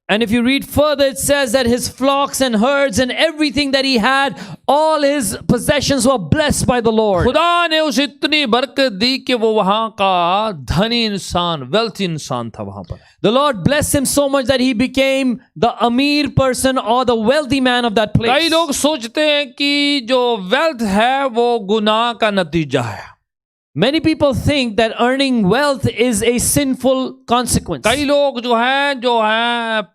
And if you read further, it says that his flocks and herds and everything that he had, all his possessions were blessed by the Lord. खुदा ने उसे इतनी बरकत दी कि वो वहां का धनी इंसान, वेल्थी इंसान था वहां पर। The Lord blessed him so much that he became the Amir person or the wealthy man of that कई place. लोग सोचते हैं कि जो वेल्थ है वो गुनाह का नतीजा है। Many people think that earning wealth is a sinful consequence. कई लोग जो है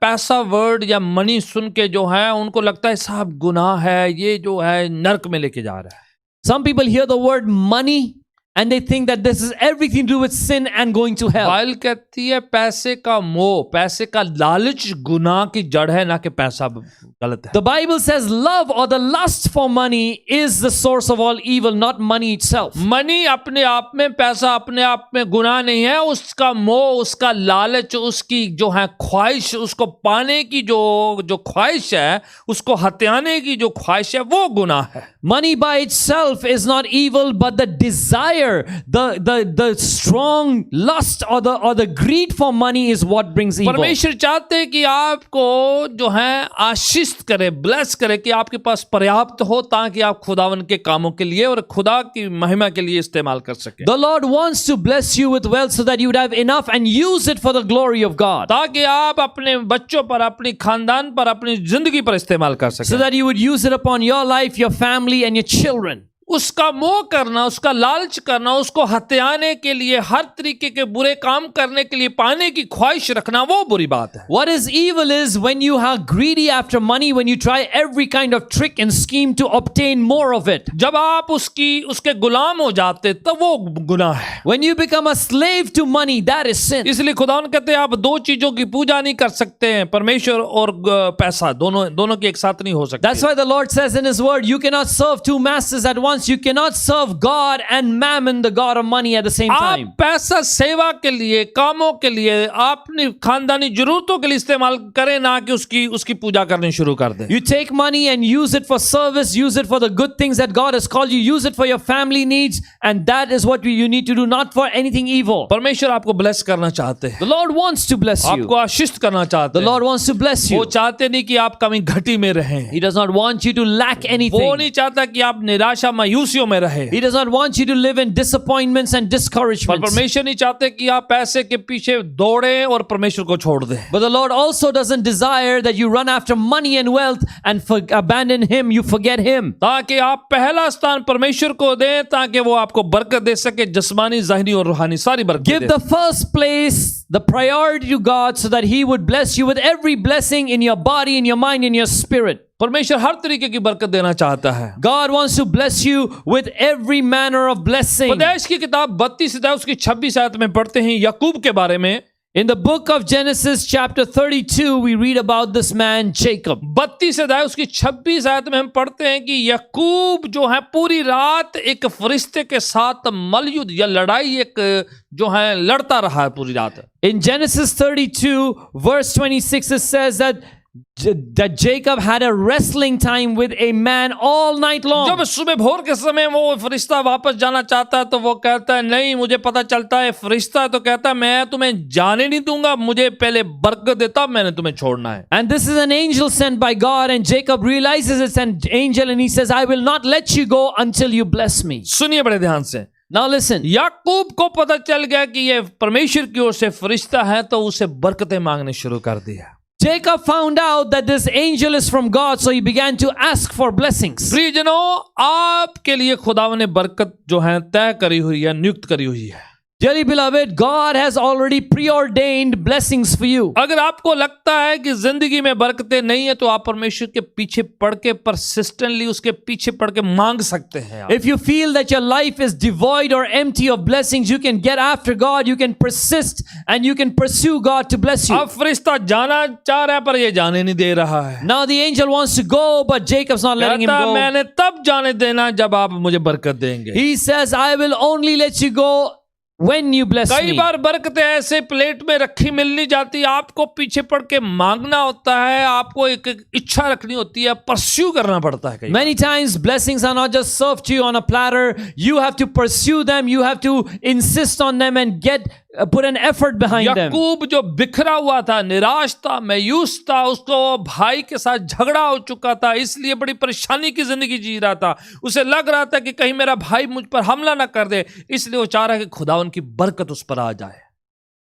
पैसा वर्ड या मनी सुन के जो है उनको लगता है साहब गुनाह है, ये जो है नरक में लेके जा रहा है। Some people hear the word money and they think that this is everything to do with sin and going to hell. Bible कहती है पैसे का मोह, पैसे का लालच गुनाह की जड़ है, ना कि पैसा गलत है। The Bible says love or the lust for money is the source of all evil, not money itself. Money अपने आप में, पैसा अपने आप में गुनाह नहीं है, उसका मोह, उसका लालच, उसकी जो है ख्वाहिश, उसको पाने की जो ख्वाहिश है, उसको हत्याने की जो ख्वाहिश है, वो गुनाह है। Money by itself is not evil, but the desire, the strong lust or the greed for money is what brings evil. परमेश्वर चाहते हैं कि आपको जो है आशीष करे, ब्लेस करे, कि आपके पास पर्याप्त हो ताकि आप खुदावन के कामों के लिए और खुदा की महिमा के लिए इस्तेमाल कर सके। The Lord wants to bless you with wealth so that you would have enough and use it for the glory of God. ताकि आप अपने बच्चों पर, अपनी खानदान पर, अपनी जिंदगी पर इस्तेमाल कर सके। So that you would use it upon your life, your family and your children. उसका मोह करना, उसका लालच करना, उसको हत्याने के लिए, हर तरीके के बुरे काम करने के लिए पाने की ख्वाहिश रखना, वो बुरी बात है। What is evil is when you are greedy after money, when you try every kind of trick and scheme to obtain more of it. जब आप उसके गुलाम हो जाते तब वो गुनाह है। When you become a slave to money, that is sin. इसलिए खुदावन कहते हैं आप दो चीजों की पूजा नहीं कर सकते हैं, परमेश्वर और पैसा, दोनों की एक साथ नहीं हो सकती। That's why the Lord says in his word, you cannot serve two masters at once. You cannot serve God and mammon, the God of money, at the same time. आप पैसा सेवा के लिए, कामों के लिए, अपनी खानदानी जरूरतों के लिए इस्तेमाल करें, ना कि उसकी पूजा करनी शुरू कर दें। You take money and use it for service, use it for the good things that God has called you, use it for your family needs, and that is what you need to do, not for anything evil. परमेश्वर आपको bless करना चाहते हैं, The Lord wants to bless you. आपको आशीष करना चाहते The हैं। Lord wants to bless वो you. चाहते नहीं कि आप कमी घटी में रहें, He does not want you to lack वो anything. नहीं चाहता कि आप निराशा में मायूसियों में रहे। He does not want you to live in disappointments and पर discouragements. परमेश्वर नहीं चाहते कि आप पैसे के पीछे दौड़े और परमेश्वर को छोड़ दें। But the Lord also doesn't desire that you run after money and wealth and abandon Him, you forget Him. ताकि आप पहला स्थान परमेश्वर को दें, ताकि वो आपको बरकत दे सके, जिस्मानी, ज़ाहिरी और रूहानी सारी बरकत Give they. the first place, the priority to God so that He would bless you with every blessing in your body, in your mind, in your spirit. परमेश्वर हर तरीके की बरकत देना चाहता है। God wants to bless you with every manner of blessing. पैदाइश की किताब 32 अध्याय उसकी 26 आयत में पढ़ते हैं याकूब के बारे में। In the book of Genesis chapter 32, we read about this man Jacob. 32 अध्याय उसकी 26 आयत में हम पढ़ते हैं कि याकूब जो है पूरी रात एक फरिश्ते के साथ मलयुद्ध या लड़ाई एक जो है लड़ता रहा है पूरी रात। In Genesis 32 verse 26, it says that Jacob had a wrestling time with a man all night long. जब सुबह भोर के समय वो फरिश्ता वापस जाना चाहता है तो वो कहता है नहीं, मुझे पता चलता है फरिश्ता तो कहता है मैं तुम्हें जाने नहीं दूंगा, मुझे पहले बरकत देता, मैंने तुम्हें छोड़ना है। And this is an angel sent by God, and Jacob realizes it's an angel and he says, I will not let you go until you bless me. सुनिए बड़े ध्यान से। Now listen. याकूब को पता चल गया कि ये परमेश्वर की ओर से फरिश्ता है तो उसे बरकतें मांगने शुरू कर दिया। Jacob found out that this angel is from God, so he began to ask for blessings. प्रियजनों, आपके लिए खुदावन ने बरकत जो है तय करी हुई है, नियुक्त करी हुई है। Dearly beloved, God has already preordained blessings for you. अगर आपको लगता है कि जिंदगी में बरकतें नहीं है तो आप परमेश्वर के पीछे पड़ के persistently उसके पीछे पड़ के मांग सकते हैं। If you feel that your life is devoid or empty of blessings, you can get after God, you can persist, and you can pursue God to bless you. अब फरिश्ता जाना चाह रहा है पर ये जाने नहीं दे रहा है। Now the angel wants to go, but Jacob's not letting him कहता go. मैंने तब जाने देना जब आप मुझे बरकत देंगे। He says, I will only let you go when you bless कई me. बार बरकतें ऐसे प्लेट में रखी मिलनी जाती, आपको पीछे पड़ के मांगना होता है, आपको एक इच्छा रखनी होती है, परस्यू करना पड़ता है। कई Many times blessings are not just served to you on a platter. You have to pursue them. You have to insist on them and put an effort behind them. याकूब जो बिखरा हुआ था, निराश था, मायूस था, उसको भाई के साथ झगड़ा हो चुका था, इसलिए बड़ी परेशानी की जिंदगी जी रहा था। उसे लग रहा था कि कहीं मेरा भाई मुझ पर हमला ना कर दे, इसलिए वो चाह रहा है कि खुदा उनकी बरकत उस पर आ जाए।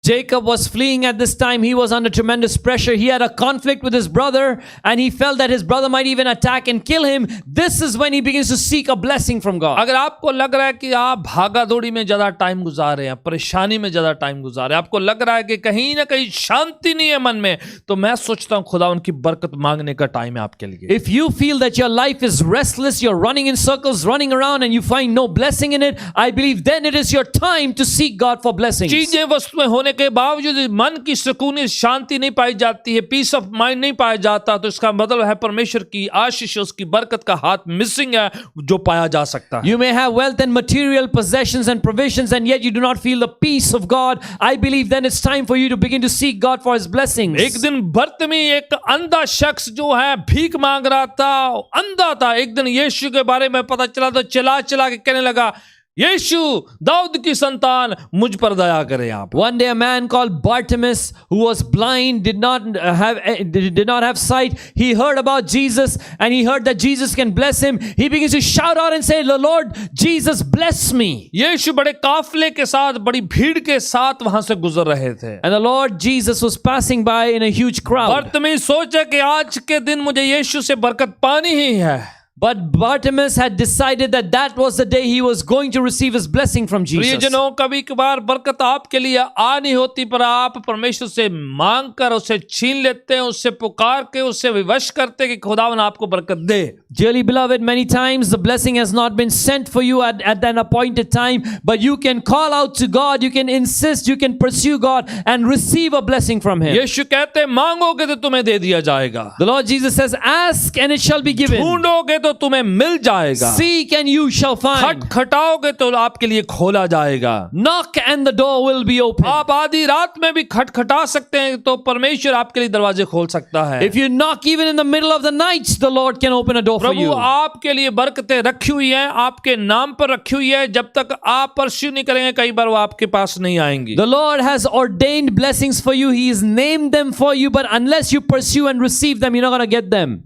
Jacob was fleeing at this time. He was under tremendous pressure. He had a conflict with his brother, and he felt that his brother might even attack and kill him. This is when he begins to seek a blessing from God. अगर आपको लग रहा है कि आप भागा दौड़ी में ज्यादा टाइम गुजार रहे हैं, परेशानी में ज्यादा टाइम गुजार रहे हैं, आपको लग रहा है कि कहीं ना कहीं शांति नहीं है मन में, तो मैं सोचता हूं खुदा उनकी बरकत मांगने का टाइम है आपके लिए। If you feel that your life is restless, you're running in circles, running around, and you find no blessing in it, I believe then it is your time to seek God for blessings. चीजें वस्तुएं होने के बावजूद मन की सुकून शांति नहीं पाई जाती है, पीस ऑफ माइंड नहीं पाया जाता, तो इसका मतलब है परमेश्वर की आशीष, उसकी बरकत का हाथ मिसिंग है जो पाया जा सकता है। You may have wealth and material possessions and provisions, and yet you do not feel the peace of God. I believe then it's time for you to begin to seek God for His blessings. एक दिन भरत में एक अंधा शख्स जो है भीख मांग रहा था, अंधा था। एक दिन यीशु के बारे में पता चला तो चिल्ला चिल्ला के कहने लगा, यीशु दाऊद की संतान मुझ पर दया करें आप। One day a man called Bartimaeus, who was blind, did not have sight. He heard about Jesus, and he heard that Jesus can bless him. He begins to shout out and say, Lord Jesus, bless me. यीशु बड़े काफले के साथ, बड़ी भीड़ के साथ वहां से गुजर रहे थे। And the Lord Jesus was passing by in a huge crowd. बरतिमेउस सोचा कि आज के दिन मुझे यीशु से बरकत पानी ही है। But Bartimaeus had decided that was the day he was going to receive his blessing from Jesus. प्रियजनों, कभी कभार बरकत आपके लिए आ नहीं होती, पर आप परमेश्वर से मांग कर उसे छीन लेते हैं, उससे पुकार के उससे विवश करते हैं कि खुदावन आपको बरकत दे। Dearly beloved, many times the blessing has not been sent for you at an appointed time, but you can call out to God, you can insist, you can pursue God and receive a blessing from Him. यीशु कहते हैं मांगोगे तो तुम्हें दे दिया जाएगा, The Lord Jesus says, ask and it shall be given. ढूंढोगे तो तुम्हें मिल जाएगा, Seek and you shall find. खटखटाओगे तो आपके लिए खोला जाएगा। Knock and the door will be open. आप आधी रात में भी खटखटा सकते हैं तो परमेश्वर आपके लिए दरवाजे खोल सकता है। If you knock even in the middle of the night, the Lord can open a door for Prabhu you. आपके लिए बरकतें रखी हुई हैं, आपके नाम पर रखी हुई है, जब तक आप परस्यू नहीं करेंगे कई बार वो आपके पास नहीं आएंगी। The Lord has ordained blessings for you. He has named them for you, but unless you pursue and receive them, you're not going to get them.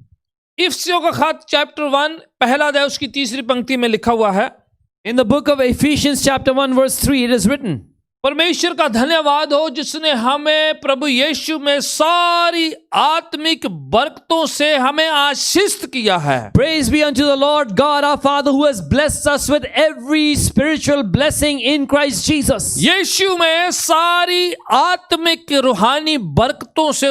इफिसियों का खत चैप्टर 1 पहला अध्याय उसकी तीसरी पंक्ति में लिखा हुआ है, In the book of Ephesians chapter 1 verse 3 it is written, परमेश्वर का धन्यवाद हो जिसने हमें प्रभु यीशु में सारी आत्मिक बरकतों से हमें आशीषित किया है। Praise be unto the Lord God our Father who has blessed us with every spiritual blessing in Christ Jesus. यीशु में सारी आत्मिक रूहानी बरकतों से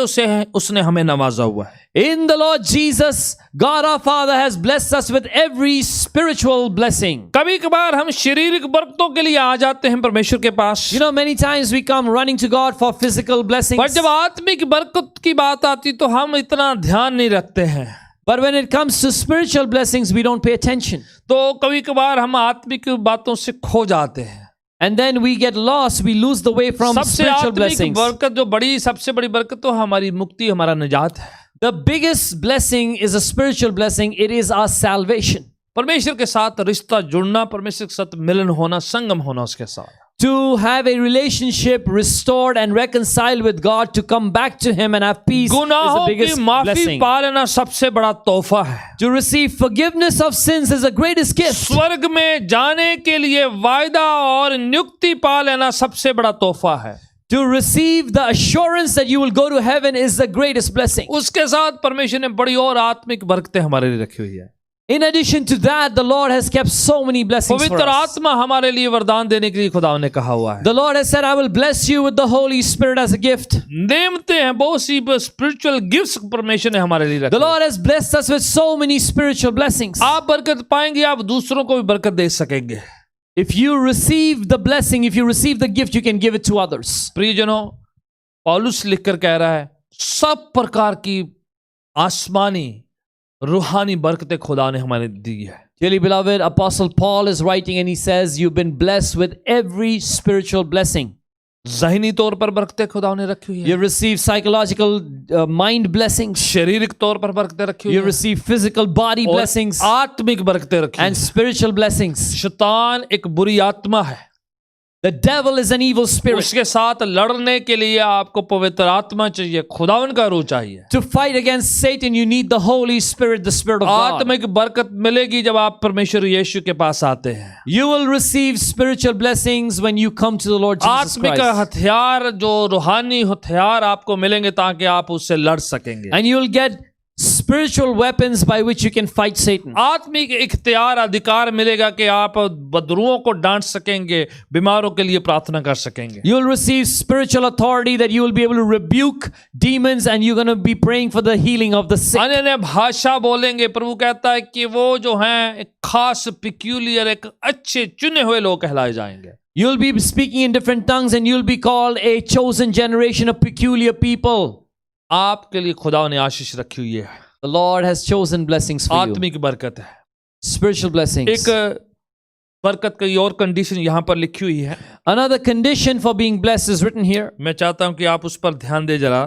उसने हमें नवाजा हुआ है। In the Lord Jesus, God our Father has blessed us with every spiritual blessing. कभी कभार हम शारीरिक बरकतों के लिए आ जाते हैं परमेश्वर के पास, You know, many times we come running to God for physical blessings. पर जब आत्मिक बरकत की बात आती तो हम इतना ध्यान नहीं रखते हैं। But when it comes to spiritual blessings, we don't pay attention. तो कभी कभार हम आत्मिक बातों से खो जाते हैं। And then we get lost, we lose the way from सबसे spiritual आत्मिक blessings. बरकत जो सबसे बड़ी बरकत तो हमारी मुक्ति, हमारा निजात है। The biggest blessing is a spiritual blessing. It is our salvation. परमेश्वर के साथ रिश्ता जुड़ना, परमेश्वर के साथ मिलन होना, संगम होना उसके साथ। To have a relationship restored and reconciled with God, to come back to Him and have peace is the गुनाहों की biggest माफी blessing. पा लेना सबसे बड़ा तोहफा है। To receive forgiveness of sins is the greatest gift. स्वर्ग में जाने के लिए वायदा और नियुक्ति पा लेना सबसे बड़ा तोहफा है। To receive the assurance that you will go to heaven is the greatest blessing. उसके साथ परमेश्वर ने बड़ी और आत्मिक बरकतें हमारे लिए रखी हुई है। In addition to that, the Lord has kept so many blessings for पवित्र us. आत्मा हमारे लिए वरदान देने के लिए खुदा ने कहा हुआ है। The Lord has said, I will bless you with the Holy Spirit as a gift. नेमते हैं बहुत सी स्पिरिचुअल गिफ्ट्स परमेश्वर ने हमारे लिए The रखे। Lord has blessed us with so many spiritual blessings. आप बरकत पाएंगे, आप दूसरों को भी बरकत दे सकेंगे। If you receive the blessing, if you receive the gift, you can give it to others. प्रियजनों, पौलुस लिखकर कह रहा है, सब प्रकार की आसमानी रूहानी बरकतें खुदा ने हमारे दी है। Dearly beloved, Apostle Paul is writing and he says, you've been blessed with every spiritual blessing. ज़हनी तौर पर बरकतें खुदा ने रखी हुई है। You receive psychological mind blessings. शारीरिक तौर पर बरकतें रखी हुई You है। receive physical body और blessings आत्मिक बरकतें रखी and हैं। spiritual blessings. शैतान एक बुरी आत्मा है। The devil is an evil spirit. उसके साथ लड़ने के लिए आपको पवित्र आत्मा चाहिए, खुदावन का रूह चाहिए। To fight against Satan, you need the Holy Spirit, the Spirit of God. आत्मिक बरकत मिलेगी जब आप परमेश्वर यीशु के पास आते हैं। You will receive spiritual blessings when you come to the Lord Jesus आत्मिक Christ. हथियार, जो रूहानी हथियार आपको मिलेंगे ताकि आप उससे लड़ सकेंगे। And you will get spiritual weapons by which you can fight Satan. आत्मिक इख्तियार, अधिकार मिलेगा कि आप बदरुओं को डांट सकेंगे, बीमारों के लिए प्रार्थना कर सकेंगे। You will receive spiritual authority that you will be able to rebuke demons and you're going to be praying for the healing of the sick. अन्य भाषा बोलेंगे। प्रभु कहता है कि वो जो हैं एक खास पिक्यूलियर, एक अच्छे चुने हुए लोग कहलाए जाएंगे। You'll be speaking in different tongues and you'll be called a chosen generation, a peculiar people. आपके लिए खुदा ने आशीष रखी हुई है। The Lord has chosen blessings for you. आत्मिक बरकत है। Spiritual blessings. एक बरकत की और कंडीशन यहाँ पर लिखी हुई है। Another condition for being blessed is written here. मैं चाहता हूं कि आप उस पर ध्यान दे जरा।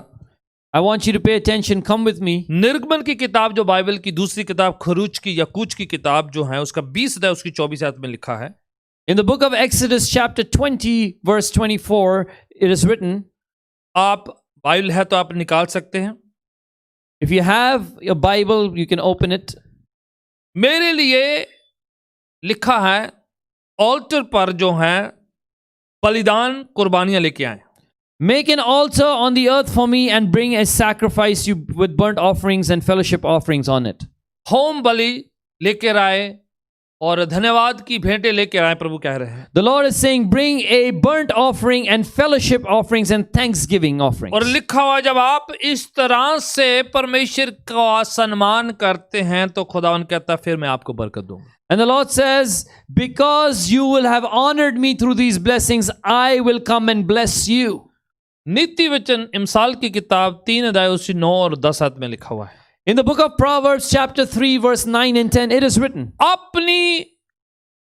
I want you to pay attention. Come with me. निर्गमन की किताब, जो बाइबल की दूसरी किताब, खरूज की या कूच की किताब जो है, उसका 20 अध्याय उसकी 24 आयत में लिखा है। In the book of Exodus chapter 20 verse 24 it is written. आप बाइबल है तो आप निकाल सकते हैं। If you have your Bible, you can open it. मेरे लिए लिखा है, ऑल्टर पर जो है बलिदान कुर्बानियां लेके आए। Make an altar on the earth for me and bring a sacrifice you with burnt offerings and fellowship offerings on it. होम बलि लेकर आए और धन्यवाद की भेंटें लेकर आए, प्रभु कह रहे हैं। The Lord is saying, bring a burnt offering and fellowship offerings and thanksgiving offerings. और लिखा हुआ, जब आप इस तरह से परमेश्वर का सम्मान करते हैं तो खुदावन कहता है फिर मैं आपको बरकत दूंगा। And the Lord says, because you will have honored me through these blessings, I will come and bless you. नीति वचन इमसाल की किताब 3 अध्याय उसकी 9 और 10 आयत में लिखा हुआ है। In the book of Proverbs chapter 3 verse 9 and 10 it is written. अपनी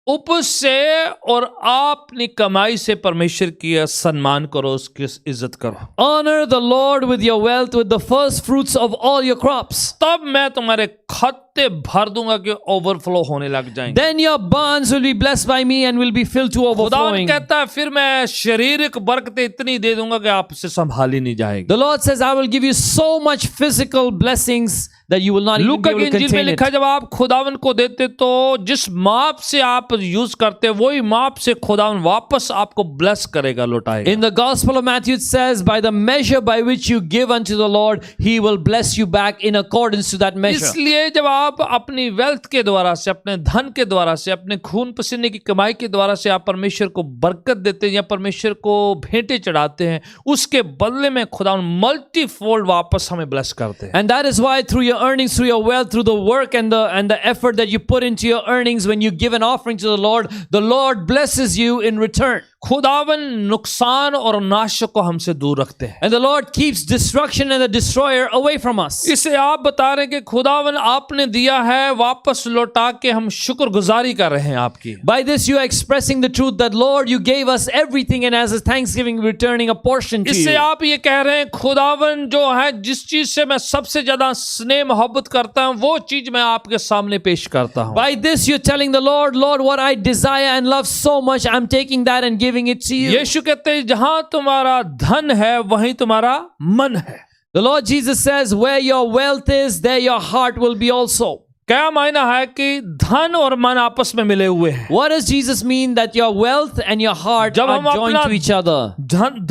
उपज से और अपनी कमाई से परमेश्वर की सम्मान करो, उसकी इज्जत करो। Honor the Lord with your wealth, with the first fruits of all your crops. तब मैं तुम्हारे खत पत्ते भर दूंगा कि ओवरफ्लो होने लग जाएंगे। Then your barns will be blessed by me and will be filled to खुदावन overflowing. कहता है फिर मैं शारीरिक बरकतें इतनी दे दूंगा कि आपसे संभाली नहीं जाएगी। The Lord says, I will give you so much physical blessings that you will not even be Luka able की to इंजील में contain it. लिखा है, जब आप खुदावन को देते तो जिस माप से आप यूज करते हैं वही माप से खुदावन वापस आपको ब्लेस करेगा, लौटाएगा। In the Gospel of Matthew, it says, by the measure by which you give unto the Lord, He will bless you back in accordance to that measure. इसलिए जब आप अपनी वेल्थ के द्वारा से, अपने धन के द्वारा से, अपने खून पसीने की कमाई के द्वारा से आप परमेश्वर को बरकत देते हैं या परमेश्वर को भेंटे चढ़ाते हैं, उसके बदले में खुदावन मल्टीफोल्ड वापस हमें ब्लेस करते हैं। And that is why through your earnings, through your wealth, through the work and the effort that you put into your earnings, when you give an offering to the Lord blesses you in return. खुदावन नुकसान और नाशक को हमसे दूर रखते हैं। And the Lord keeps destruction and the destroyer away from us. इसे आप बता रहे हैं कि खुदावन आपने दिया है, वापस लौटा के हम शुक्रगुजारी कर रहे हैं आपकी। By this you are expressing the truth that Lord, you gave us everything, and as a thanksgiving returning a portion to इससे you. आप ये कह रहे हैं खुदावन जो है जिस चीज से मैं सबसे ज्यादा स्नेह मोहब्बत करता हूं वो चीज मैं आपके सामने पेश करता हूं। By this you're telling the Lord, Lord, what I desire and love so much, I'm taking that and giving it to you. यीशु कहते हैं जहां तुम्हारा धन है वहीं तुम्हारा मन है। The Lord Jesus says, where your wealth is, there your heart will be also. क्या मायना है कि धन और मन आपस में मिले हुए हैं? What does Jesus mean that your wealth and your heart जब are हम joined अपना to each other?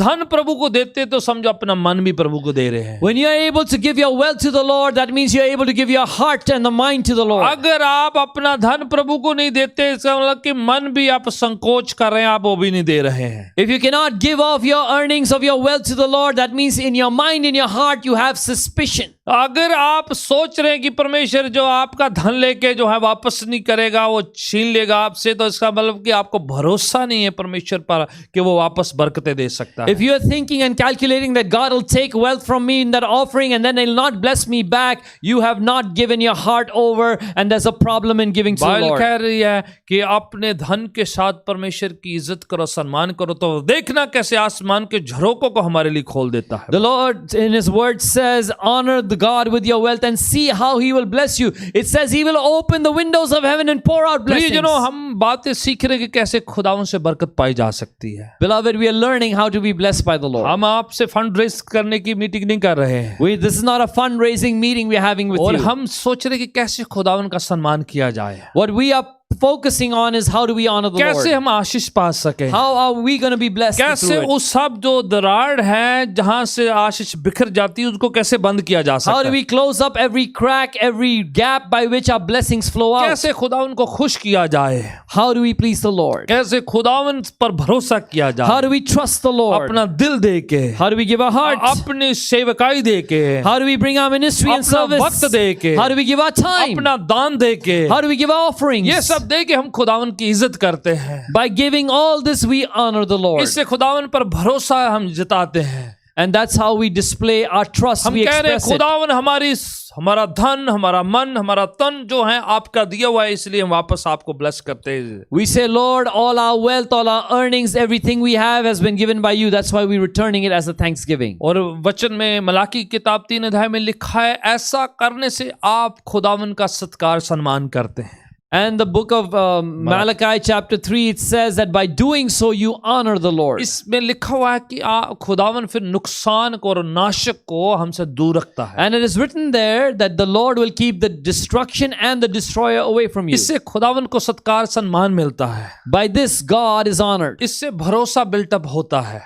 धन प्रभु को देते तो समझो अपना मन भी प्रभु को दे रहे हैं। When you are able to give your wealth to the Lord, that means you are able to give your heart and the mind to the Lord. अगर आप अपना धन प्रभु को नहीं देते, इसका मतलब कि मन भी आप संकोच कर रहे हैं, आप वो भी नहीं दे रहे हैं। If you cannot give off your earnings of your wealth to the Lord, that means in your mind, in your heart, you have suspicion. अगर आप सोच रहे हैं कि परमेश्वर जो आपका धन लेके जो है वापस नहीं करेगा, वो छीन लेगा आपसे, तो इसका मतलब कि आपको भरोसा नहीं है परमेश्वर पर कि वो वापस बरकतें दे सकता है। If you are thinking and calculating that God will take wealth from me in that offering and then He'll not bless me back, you have not given your heart over, and there's a problem in giving to the Bible Lord. कह रही है कि अपने धन के साथ परमेश्वर की इज्जत करो, सम्मान करो, तो देखना कैसे आसमान के झरोकों को हमारे लिए खोल देता है। The Lord in His word says, honor the God with your wealth and see how He will bless you. It says He will open the windows of heaven and pour out blessings. प्रियजनों, हम बातें सीख रहे हैं कि कैसे खुदावन से बरकत पाई जा सकती है। Beloved, we are learning how to be blessed by the Lord. हम आपसे फंड रेज करने की मीटिंग नहीं कर रहे हैं This is not a fundraising meeting we are having with और you. हम सोच रहे हैं कि कैसे खुदावन का सम्मान किया जाए, What we are focusing on is how do we honor the कैसे Lord? हम आशीष पा सके, How are we going to be blessed कैसे through it? उस सब जो दरार है जहां से आशीष बिखर जाती है उसको कैसे बंद किया जा How सकता do है, we close up every crack, every gap by which our blessings flow out? कैसे खुदावन को खुश किया जाए, How do we please the Lord? कैसे खुदावन पर भरोसा किया How जाए, do we trust the Lord? अपना दिल दे के, How do we give our hearts? अपनी सेवकाई दे के, How do we bring our ministry and अपना service? वक्त दे के, How do we give our time? अपना दान दे के, How do we give our offerings? ये सब दे के हम खुदावन की इज्जत करते हैं। By giving all this, we honor the Lord. इससे खुदावन पर भरोसा हम जताते हैं। And that's how we display our trust. हम We कह रहे हैं express it. खुदावन हमारा धन, हमारा मन, हमारा तन जो है आपका दिया हुआ है, इसलिए हम वापस आपको ब्लेस करते हैं। We say, Lord, all our wealth, all our earnings, everything we have has been given by you. That's why we're returning it as a thanksgiving. और वचन में मलाकी किताब 3 अध्याय में लिखा है, ऐसा करने से आप खुदावन का सत्कार सम्मान करते हैं। And the book of Malachi chapter 3, it says that by doing so, you honor the Lord. इसमें लिखा हुआ है कि खुदावन फिर नुकसान को और नाशक को हमसे दूर रखता है। And it is written there that the Lord will keep the destruction and the destroyer away from you. इससे खुदावन को सत्कार सम्मान मिलता है, By this, God is honored. इससे भरोसा बिल्टअप होता है।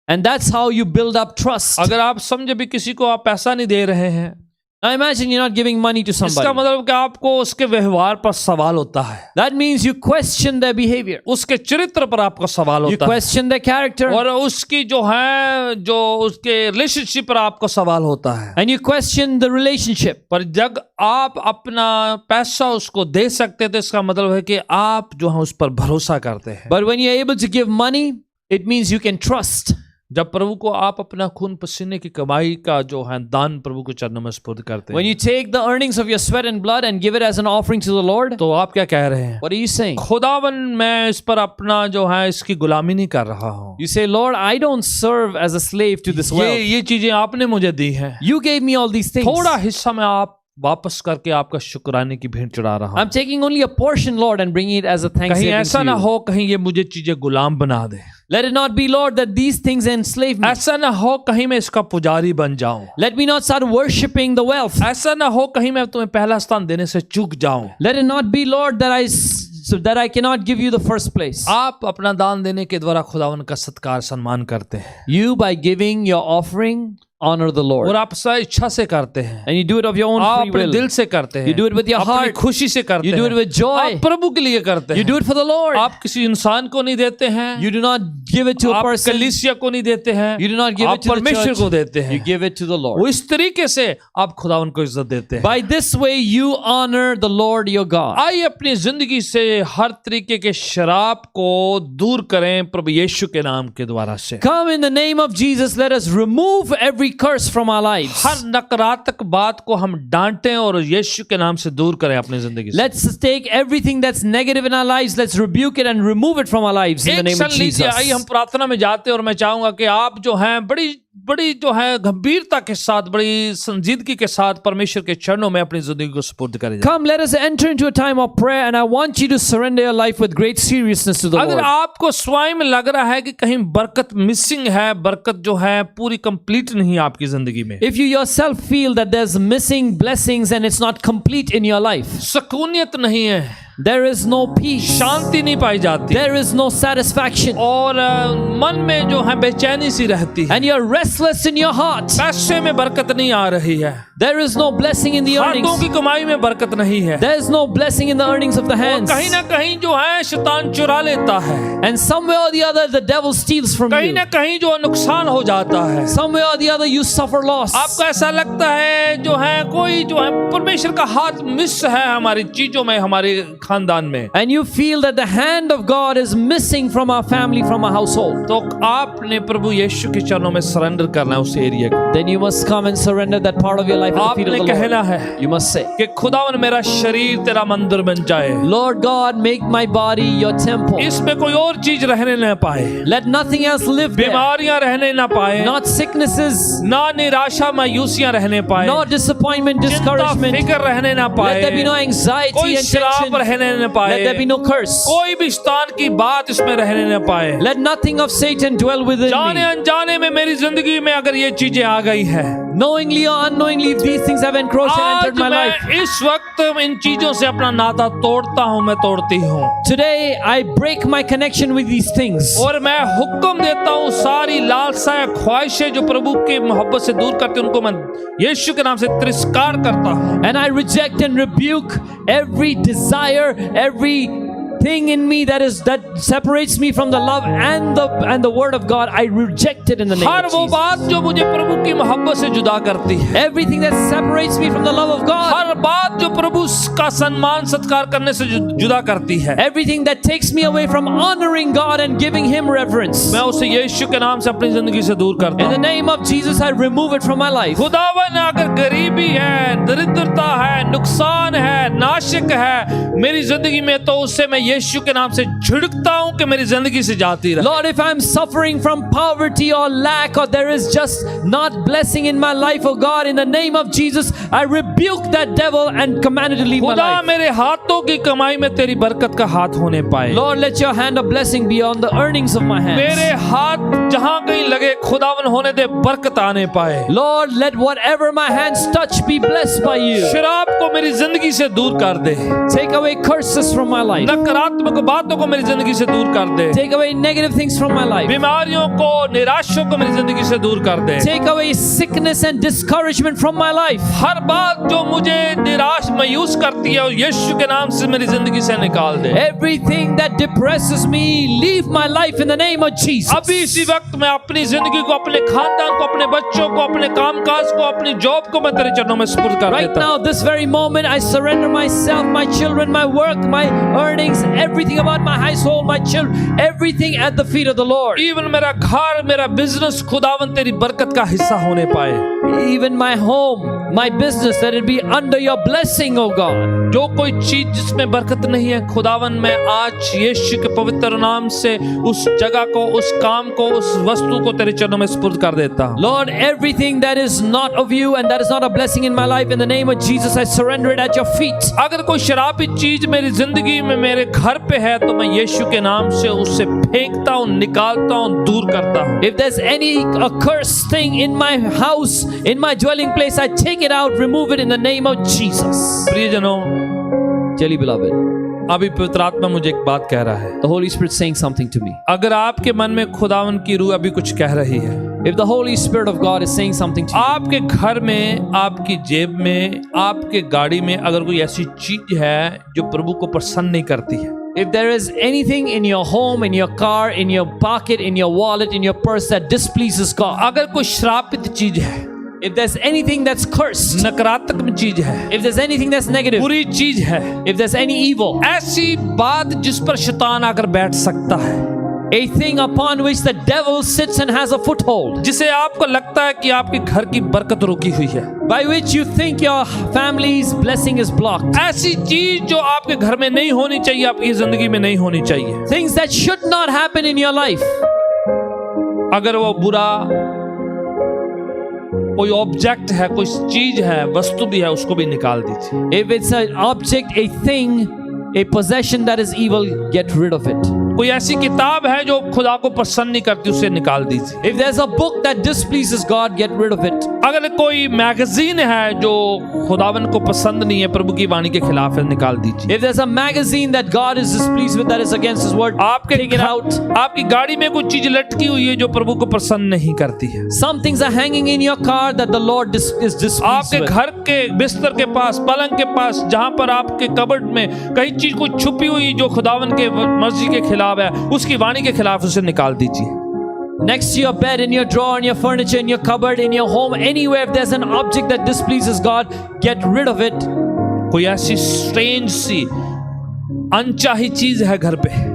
And that's how you build up trust. अगर आप समझे भी किसी को आप पैसा नहीं दे रहे हैं, Now imagine you're not giving money to इसका somebody. मतलब कि आपको उसके व्यवहार पर सवाल होता है, That means you question their behavior. उसके चरित्र पर आपका सवाल You होता है, question their character. और उसकी जो उसके रिलेशनशिप पर आपको सवाल होता है। And you question the relationship. पर जब आप अपना पैसा उसको दे सकते हैं तो इसका मतलब है कि आप जो है उस पर भरोसा करते हैं। But when you're able to give money, it means you can trust. जब प्रभु को आप अपना खून पसीने की कमाई का जो है दान प्रभु के चरणों में सुपुर्द करते When हैं, you take the earnings of your sweat and blood and give it as an offering to the Lord, तो आप क्या कह रहे हैं? what are you saying? खुदावन मैं इस पर अपना जो है इसकी गुलामी नहीं कर रहा हूँ, You say, Lord, I don't serve as a slave to this wealth. ये चीजें आपने मुझे दी हैं, You gave me all these things. थोड़ा हिस्सा मैं आप वापस करके आपका शुक्राने की भेंट चढ़ा रहा हूं। I'm taking only a portion, Lord, and bringing it as a कहीं thanksgiving ऐसा to ना you. हो कहीं ये मुझे चीजें गुलाम बना दे। Let it not be, Lord, that these things enslave me. ऐसा ना हो कहीं मैं इसका पुजारी बन जाऊं। Let me not start worshipping the wealth. ऐसा ना हो कहीं मैं तुम्हें पहला स्थान देने से चूक जाऊं। Let it not be, Lord, so that I cannot give you the first place. आप अपना दान देने के द्वारा खुदावन का सत्कार सम्मान करते हैं You, by giving your offering, honor the Lord. और आप सच्ची इच्छा से करते हैं। And you do it of your own आप free अपने will. दिल से करते हैं। You do it with your अपनी heart. खुशी से करते You हैं। do it with joy. आप प्रभु के लिए करते You हैं। do it for the Lord. आप किसी इंसान को नहीं देते हैं। You do not give it to a आप person. कलीसिया को नहीं देते हैं। You do not give आप it to the परमेश्वर को church. देते हैं। You give it to the वो Lord. इस तरीके से आप खुदावन को इज्जत देते हैं। By this way, you honor the Lord your God. आइए अपनी जिंदगी से हर तरीके के शराब को दूर करें प्रभु यीशु के नाम के द्वारा से। Come in the name of Jesus, let us remove every curse from our lives. हर नकारात्मक बात को हम डांटें और यीशु के नाम से दूर करें अपनी जिंदगी से। Let's take everything that's negative in our lives, let's rebuke it and remove it from our lives in the एक name of क्षण लीजिए, आइए हम Jesus. प्रार्थना में जाते हैं और मैं चाहूंगा कि आप जो हैं बड़ी बड़ी जो है गंभीरता के साथ, बड़ी संजीदगी के साथ परमेश्वर के चरणों में अपनी जिंदगी को सुपुर्द करें। Come, let us enter into a time of prayer, and I want you to surrender your life with great seriousness to the अगर Lord. आपको स्वयं में लग रहा है कि कहीं बरकत मिसिंग है, बरकत जो है पूरी कंप्लीट नहीं है आपकी जिंदगी में, If you yourself feel that there's missing blessings and it's not complete in your life, सुकूनियत नहीं है, there is no peace, शांति नहीं पाई जाती, there is no satisfaction, और मन में जो है बेचैनी सी रहती है, and you're restless in your heart, पैसे में बरकत नहीं आ रही है, there is no blessing in the हाथों earnings, की कमाई में बरकत नहीं है, there is no blessing in the earnings of the hands, कहीं ना कहीं जो है शैतान चुरा लेता है, and somewhere or the other the devil steals from कहीं you, ना कहीं जो नुकसान हो जाता है, somewhere or the other you suffer loss, आपको ऐसा लगता है जो है कोई जो है परमेश्वर का हाथ मिस है हमारी चीजों में, हमारे खानदान में, and you feel that the hand of God is missing from our family, from our household. तो आपने प्रभु यीशु के चरणों में सरेंडर करना है उस एरिया को। Then you must come and surrender that part of your life at the feet आपने of the कहना Lord. है You must say, कि खुदावन मेरा शरीर तेरा मंदिर बन जाए, Lord God, make my body your temple. इसमें कोई और चीज रहने न पाए, Let nothing else live there. बीमारियां रहने न पाए, Not sicknesses, ना निराशा मायूसियां रहने पाए, no disappointment, चिंता discouragement. फिक्र रहने न Let there be no पाए, anxiety कोई and शराब tension. रहने न Let पाए, there be no curse. कोई भी शैतान की बात इसमें रहने न पाए। Let nothing of Satan dwell within जाने me. अनजाने में मेरी जिंदगी में अगर ये चीजें आ गई है, Knowingly or unknowingly, if these things have encroached and आज entered my life. मैं इस वक्त इन चीजों से अपना नाता तोड़ता हूं, मैं तोड़ती हूं, Today, I break my connection with these things. और मैं हुक्म देता हूं सारी लालसाएं ख्वाहिशें जो प्रभु की मोहब्बत से दूर करती हैं, उनको मैं यीशु के नाम से तिरस्कार करता हूं। And I reject and rebuke every desire, every thing in me that separates me from the love and the word of God. I reject it in the name her of वो Jesus. बात जो मुझे प्रभु की मोहब्बत से जुदा करती है, Everything that separates me from the love of God, हर बात जो प्रभु का सम्मान सत्कार करने से जुदा करती है, everything that takes me away from honoring God and giving Him reverence, मैं उसे यीशु के नाम से अपनी जिंदगी से दूर करता in the हूं। name of Jesus, I remove it from my life. खुदावन अगर गरीबी है, दरिद्रता है, नुकसान है, नाशिक है मेरी जिंदगी में, तो उससे मैं यीशु के नाम से झिड़कता हूं कि मेरी जिंदगी से जाती रहे। Lord, if I'm suffering from poverty or lack, or there is just not blessing in my life, oh God, in the name of Jesus, I rebuke that devil and command it to leave my खुदा life. मेरे हाथों की कमाई में तेरी बरकत का हाथ होने पाए। Lord, let your hand of blessing be on the earnings of my hands. मेरे हाथ जहां कहीं लगे खुदावन होने दे, बरकत आने पाए। Lord, let whatever my hands touch be blessed by you. शराब को मेरी जिंदगी से दूर कर दे, Take away curses from my life. नकारात्मक बातों को मेरी जिंदगी से दूर कर दे, Take away negative things from my life. बीमारियों को, निराशों को मेरी जिंदगी से दूर कर दे। Take away sickness and discouragement from my life. हर बात जो मुझे निराश मायूस करती है, यीशु के नाम से मेरी जिंदगी से निकाल दे। Everything that depresses me, leave my life in the name of Jesus. अभी इसी वक्त मैं अपनी जिंदगी को, अपने खानदान को, अपने बच्चों को, अपने कामकाज को, अपनी जॉब को मैं तेरे चरणों में सुपुर्द कर Right देता हूं। now, this very moment, I surrender myself, my children, my work, my earnings, everything about my household, my children, everything at the feet of the Lord. Even मेरा घर, मेरा बिजनेस खुदावन तेरी बरकत का हिस्सा होने पाए। Even my home, my business, let it be under your blessing, oh God. जो कोई चीज जिसमें बरकत नहीं है खुदावन, मैं आज यीशु के पवित्र नाम से उस जगह को, उस काम को, उस वस्तु को तेरे चरणों में सुपुर्द कर देता हूं। Lord, everything that is not of you and that is not a blessing in my life, in the name of Jesus, I surrender it at your feet. अगर कोई शराबी चीज मेरी जिंदगी में मेरे घर पे है तो मैं यीशु के नाम से उससे फेंकता हूं, निकालता हूं, दूर करता हूं। If there's any accursed thing in my house, in my dwelling place, I take it out, remove it in the name of Jesus. प्रियजनों, Dearly beloved, अभी पवित्र आत्मा मुझे एक बात कह रहा है। the Holy Spirit is saying something to me. अगर आपके मन में खुदावन की रूह अभी कुछ कह रही है, If the Holy Spirit of God is saying something to you, आपके घर में, आपकी जेब में, आपके गाड़ी में अगर कोई ऐसी चीज है जो प्रभु को प्रसन्न नहीं करती है, if there is anything in your home, in your car, in your pocket, in your wallet, in your purse that displeases God, अगर कोई श्रापित चीज है, if there's anything that's cursed, नकारात्मक चीज है, if there's anything that's negative, बुरी चीज है, if there's any evil, ऐसी बात जिस पर शैतान आकर बैठ सकता है, a thing upon which the devil sits and has a foothold, जिसे आपको लगता है कि आपके घर की बरकत रुकी हुई है, by which you think your family's blessing is blocked, ऐसी चीज जो आपके घर में नहीं होनी चाहिए, आपकी जिंदगी में नहीं होनी चाहिए, things that should not happen in your life, अगर वो बुरा कोई ऑब्जेक्ट है, कोई चीज है, वस्तु भी है, उसको भी निकाल दीजिए। if it's an object, a thing, a possession that is evil, get rid of it. कोई ऐसी किताब है जो खुदा को पसंद नहीं करती, उसे निकाल दीजिए। If there's a book that displeases God, get rid of it. अगर कोई मैगजीन है जो खुदावन को पसंद नहीं है, प्रभु की वाणी के खिलाफ है, निकाल दीजिए। If there's a magazine that God is displeased with, that is against His word, take it out. आपकी गाड़ी में कोई चीज लटकी हुई है जो प्रभु को पसंद नहीं करती है, Some things are hanging in your car that the Lord is displeased आपके with. घर के बिस्तर के पास, पलंग के पास, जहां पर आपके कबर्ड में कई चीज कोई छुपी हुई जो खुदावन के मर्जी के खिलाफ है, उसकी वाणी के खिलाफ उसे निकाल दीजिए। Next to your bed, in your drawer, in your furniture, in your cupboard, in your home, anywhere, if there's an object that displeases God, get rid of it. कोई ऐसी स्ट्रेंज सी अनचाही चीज है घर पे,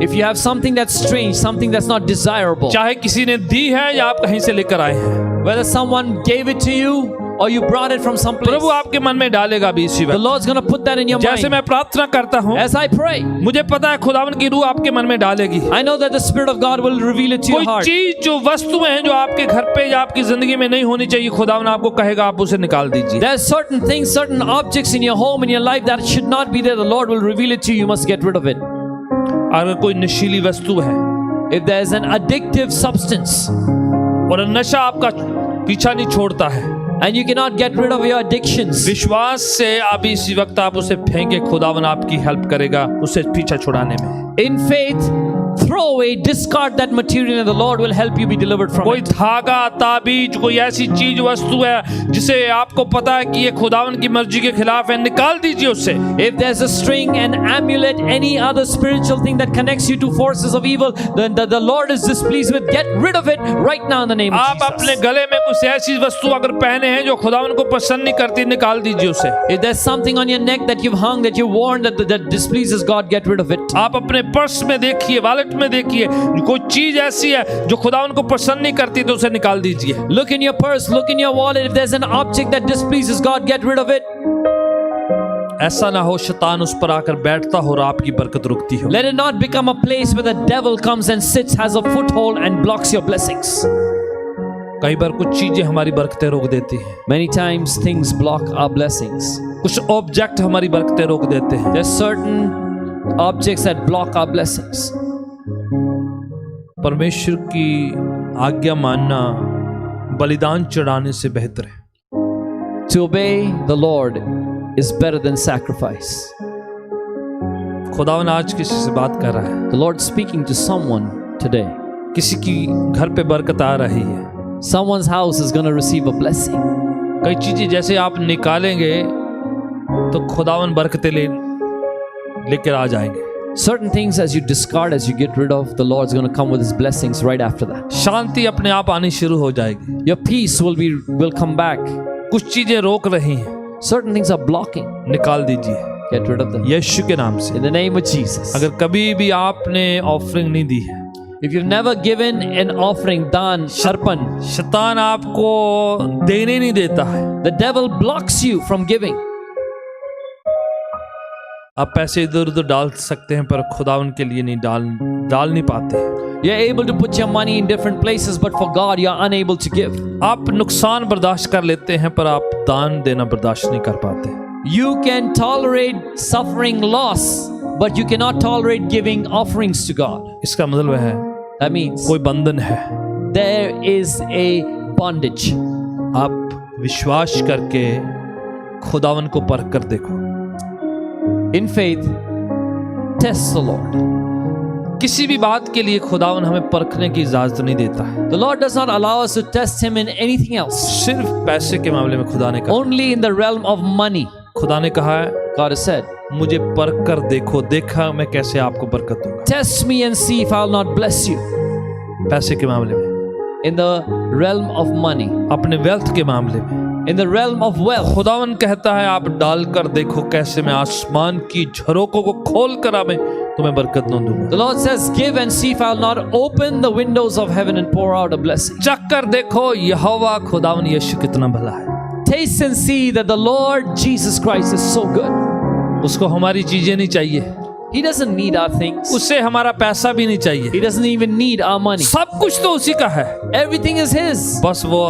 If you have something that's strange, something that's not desirable, चाहे किसी ने दी है या आप कहीं से लेकर आए हैं, whether someone gave it to you or you brought it from someplace, प्रभु आपके मन में डालेगा भी इसी the वक्त। Lord's going to put that in your जैसे mind. मैं प्रार्थना करता हूँ, As I pray, मुझे पता है खुदावन की रूह आपके मन में डालेगी। I know that the Spirit of God will reveal it to your कोई heart. चीज जो वस्तुएं हैं जो आपके घर पे या आपकी जिंदगी में नहीं होनी चाहिए, खुदावन आपको कहेगा आप उसे निकाल दीजिए। There are certain things, certain objects in your home, in your life that should not be there. The Lord will reveal it to you. You must get rid of it. अगर कोई नशीली वस्तु है If there is an addictive substance और नशा आपका पीछा नहीं छोड़ता है, and you cannot get rid of your addictions, विश्वास से अभी इसी वक्त आप उसे फेंके, खुदावन आपकी हेल्प करेगा उसे पीछा छुड़ाने में। in faith, throw away, discard that material, and the Lord will help you be delivered from कोई it. धागा, ताबीज, कोई ऐसी चीज वस्तु है जिसे आपको पता है कि ये खुदावन की मर्जी के खिलाफ है, निकाल दीजिए उससे। If there's a string, an amulet, any other spiritual thing that connects you to forces of evil, then the Lord is displeased with, get rid of it right now in the name of आप अपने Jesus. गले में कुछ ऐसी वस्तु अगर पहने हैं जो खुदावन को पसंद नहीं करती, निकाल दीजिए उसे। If there's something on your neck that you've hung, that you've worn, that displeases God, get rid of it. आप अपने पर्स में देखिए, वॉलेट में देखिए, कोई चीज ऐसी है जो खुदावन को पसंद नहीं करती तो उसे निकाल दीजिए। Look in your purse, look in your wallet. If there's an object that displeases God, get rid of it. ऐसा ना हो शैतान उस पर आकर बैठता हो और आपकी बरकत रुकती हो। Let it not become a place where the devil comes and sits, has a foothold and blocks your blessings. कई बार कुछ चीजें हमारी बरकतें रोक देती हैं, Many times things block our blessings. कुछ ऑब्जेक्ट हमारी बरकतें रोक देते हैं। There's certain objects that block our blessings. परमेश्वर की आज्ञा मानना बलिदान चढ़ाने से बेहतर है। To obey the Lord is better than sacrifice. खुदावन आज किसी से बात कर रहा है, The Lord's speaking to someone today. किसी की घर पे बरकत आ रही है। Someone's house is going to receive a blessing. कई चीजें जैसे आप निकालेंगे तो खुदावन बरकतें लेकर आ जाएंगे। Certain things as you discard, as you get rid of, the Lord's going to come with His blessings right after that. शांति अपने आप आनी शुरू हो जाएगी। Your peace will come back. कुछ चीजें रोक रही हैं, Certain things are blocking. निकाल दीजिए Get rid of them. यीशु के नाम से। In the name of Jesus. अगर कभी भी आपने ऑफरिंग नहीं दी है, If you've never given an offering, dan, sharpan, शैतान आपको देने नहीं देता है। the devil blocks you from giving. आप पैसे इधर उधर डाल सकते हैं पर खुदावन के लिए नहीं डाल नहीं पाते। You're able to put your money in different places, but for God, you're unable to give. आप नुकसान बर्दाश्त कर लेते हैं पर आप दान देना बर्दाश्त नहीं कर पाते। You can tolerate suffering loss, but you cannot tolerate giving offerings to God. इसका मतलब है That means कोई बंधन है। there is a bondage. आप विश्वास करके खुदावन को परख कर देखो। In faith, test the Lord. किसी भी बात के लिए खुदावन हमें परखने की इजाजत नहीं देता है। The Lord does not allow us to test Him in anything else. सिर्फ पैसे के मामले में खुदा ने कहा, Only in the realm of money. खुदा ने कहा है God has said, मुझे परख कर देखो, देखा मैं कैसे आपको बरकत दूंगा। test me and see if I'll not bless you. पैसे के मामले में, In the realm of money, अपने वेल्थ के मामले में, in the realm of wealth, खुदावन कहता है आप डाल कर देखो कैसे मैं आसमान की झरोकों को खोल कर मैं तुम्हें बरकत न दूंगा। the Lord says, give and see if I'll not open the windows of heaven and pour out a blessing. चख कर देखो यहोवा खुदावन यीशु कितना भला है। Taste and see that the Lord Jesus Christ is so good. उसको हमारी चीजें नहीं चाहिए, He doesn't need our things. उससे हमारा पैसा भी नहीं चाहिए। He doesn't even need our money. सब कुछ तो उसी का है, Everything is His. बस वो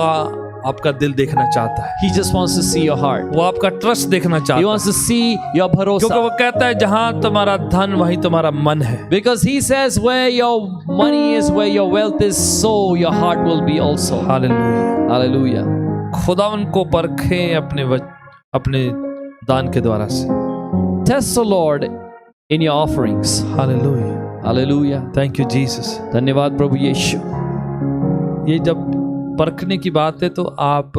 आपका दिल देखना चाहता है, He just wants to see your heart. वो आपका ट्रस्ट देखना He चाहता wants है, to see your क्योंकि वो bharosa. कहता है जहां तुम्हारा धन वहीं तुम्हारा मन है। Because He says where your money is, where your wealth is, so your heart will be also. Hallelujah. Hallelujah. खुदावन को परखें अपने दान के द्वारा से। Test the Lord in your offerings. Hallelujah, Hallelujah. Thank you Jesus. धन्यवाद प्रभु यीशु। ये जब परखने की बात है तो आप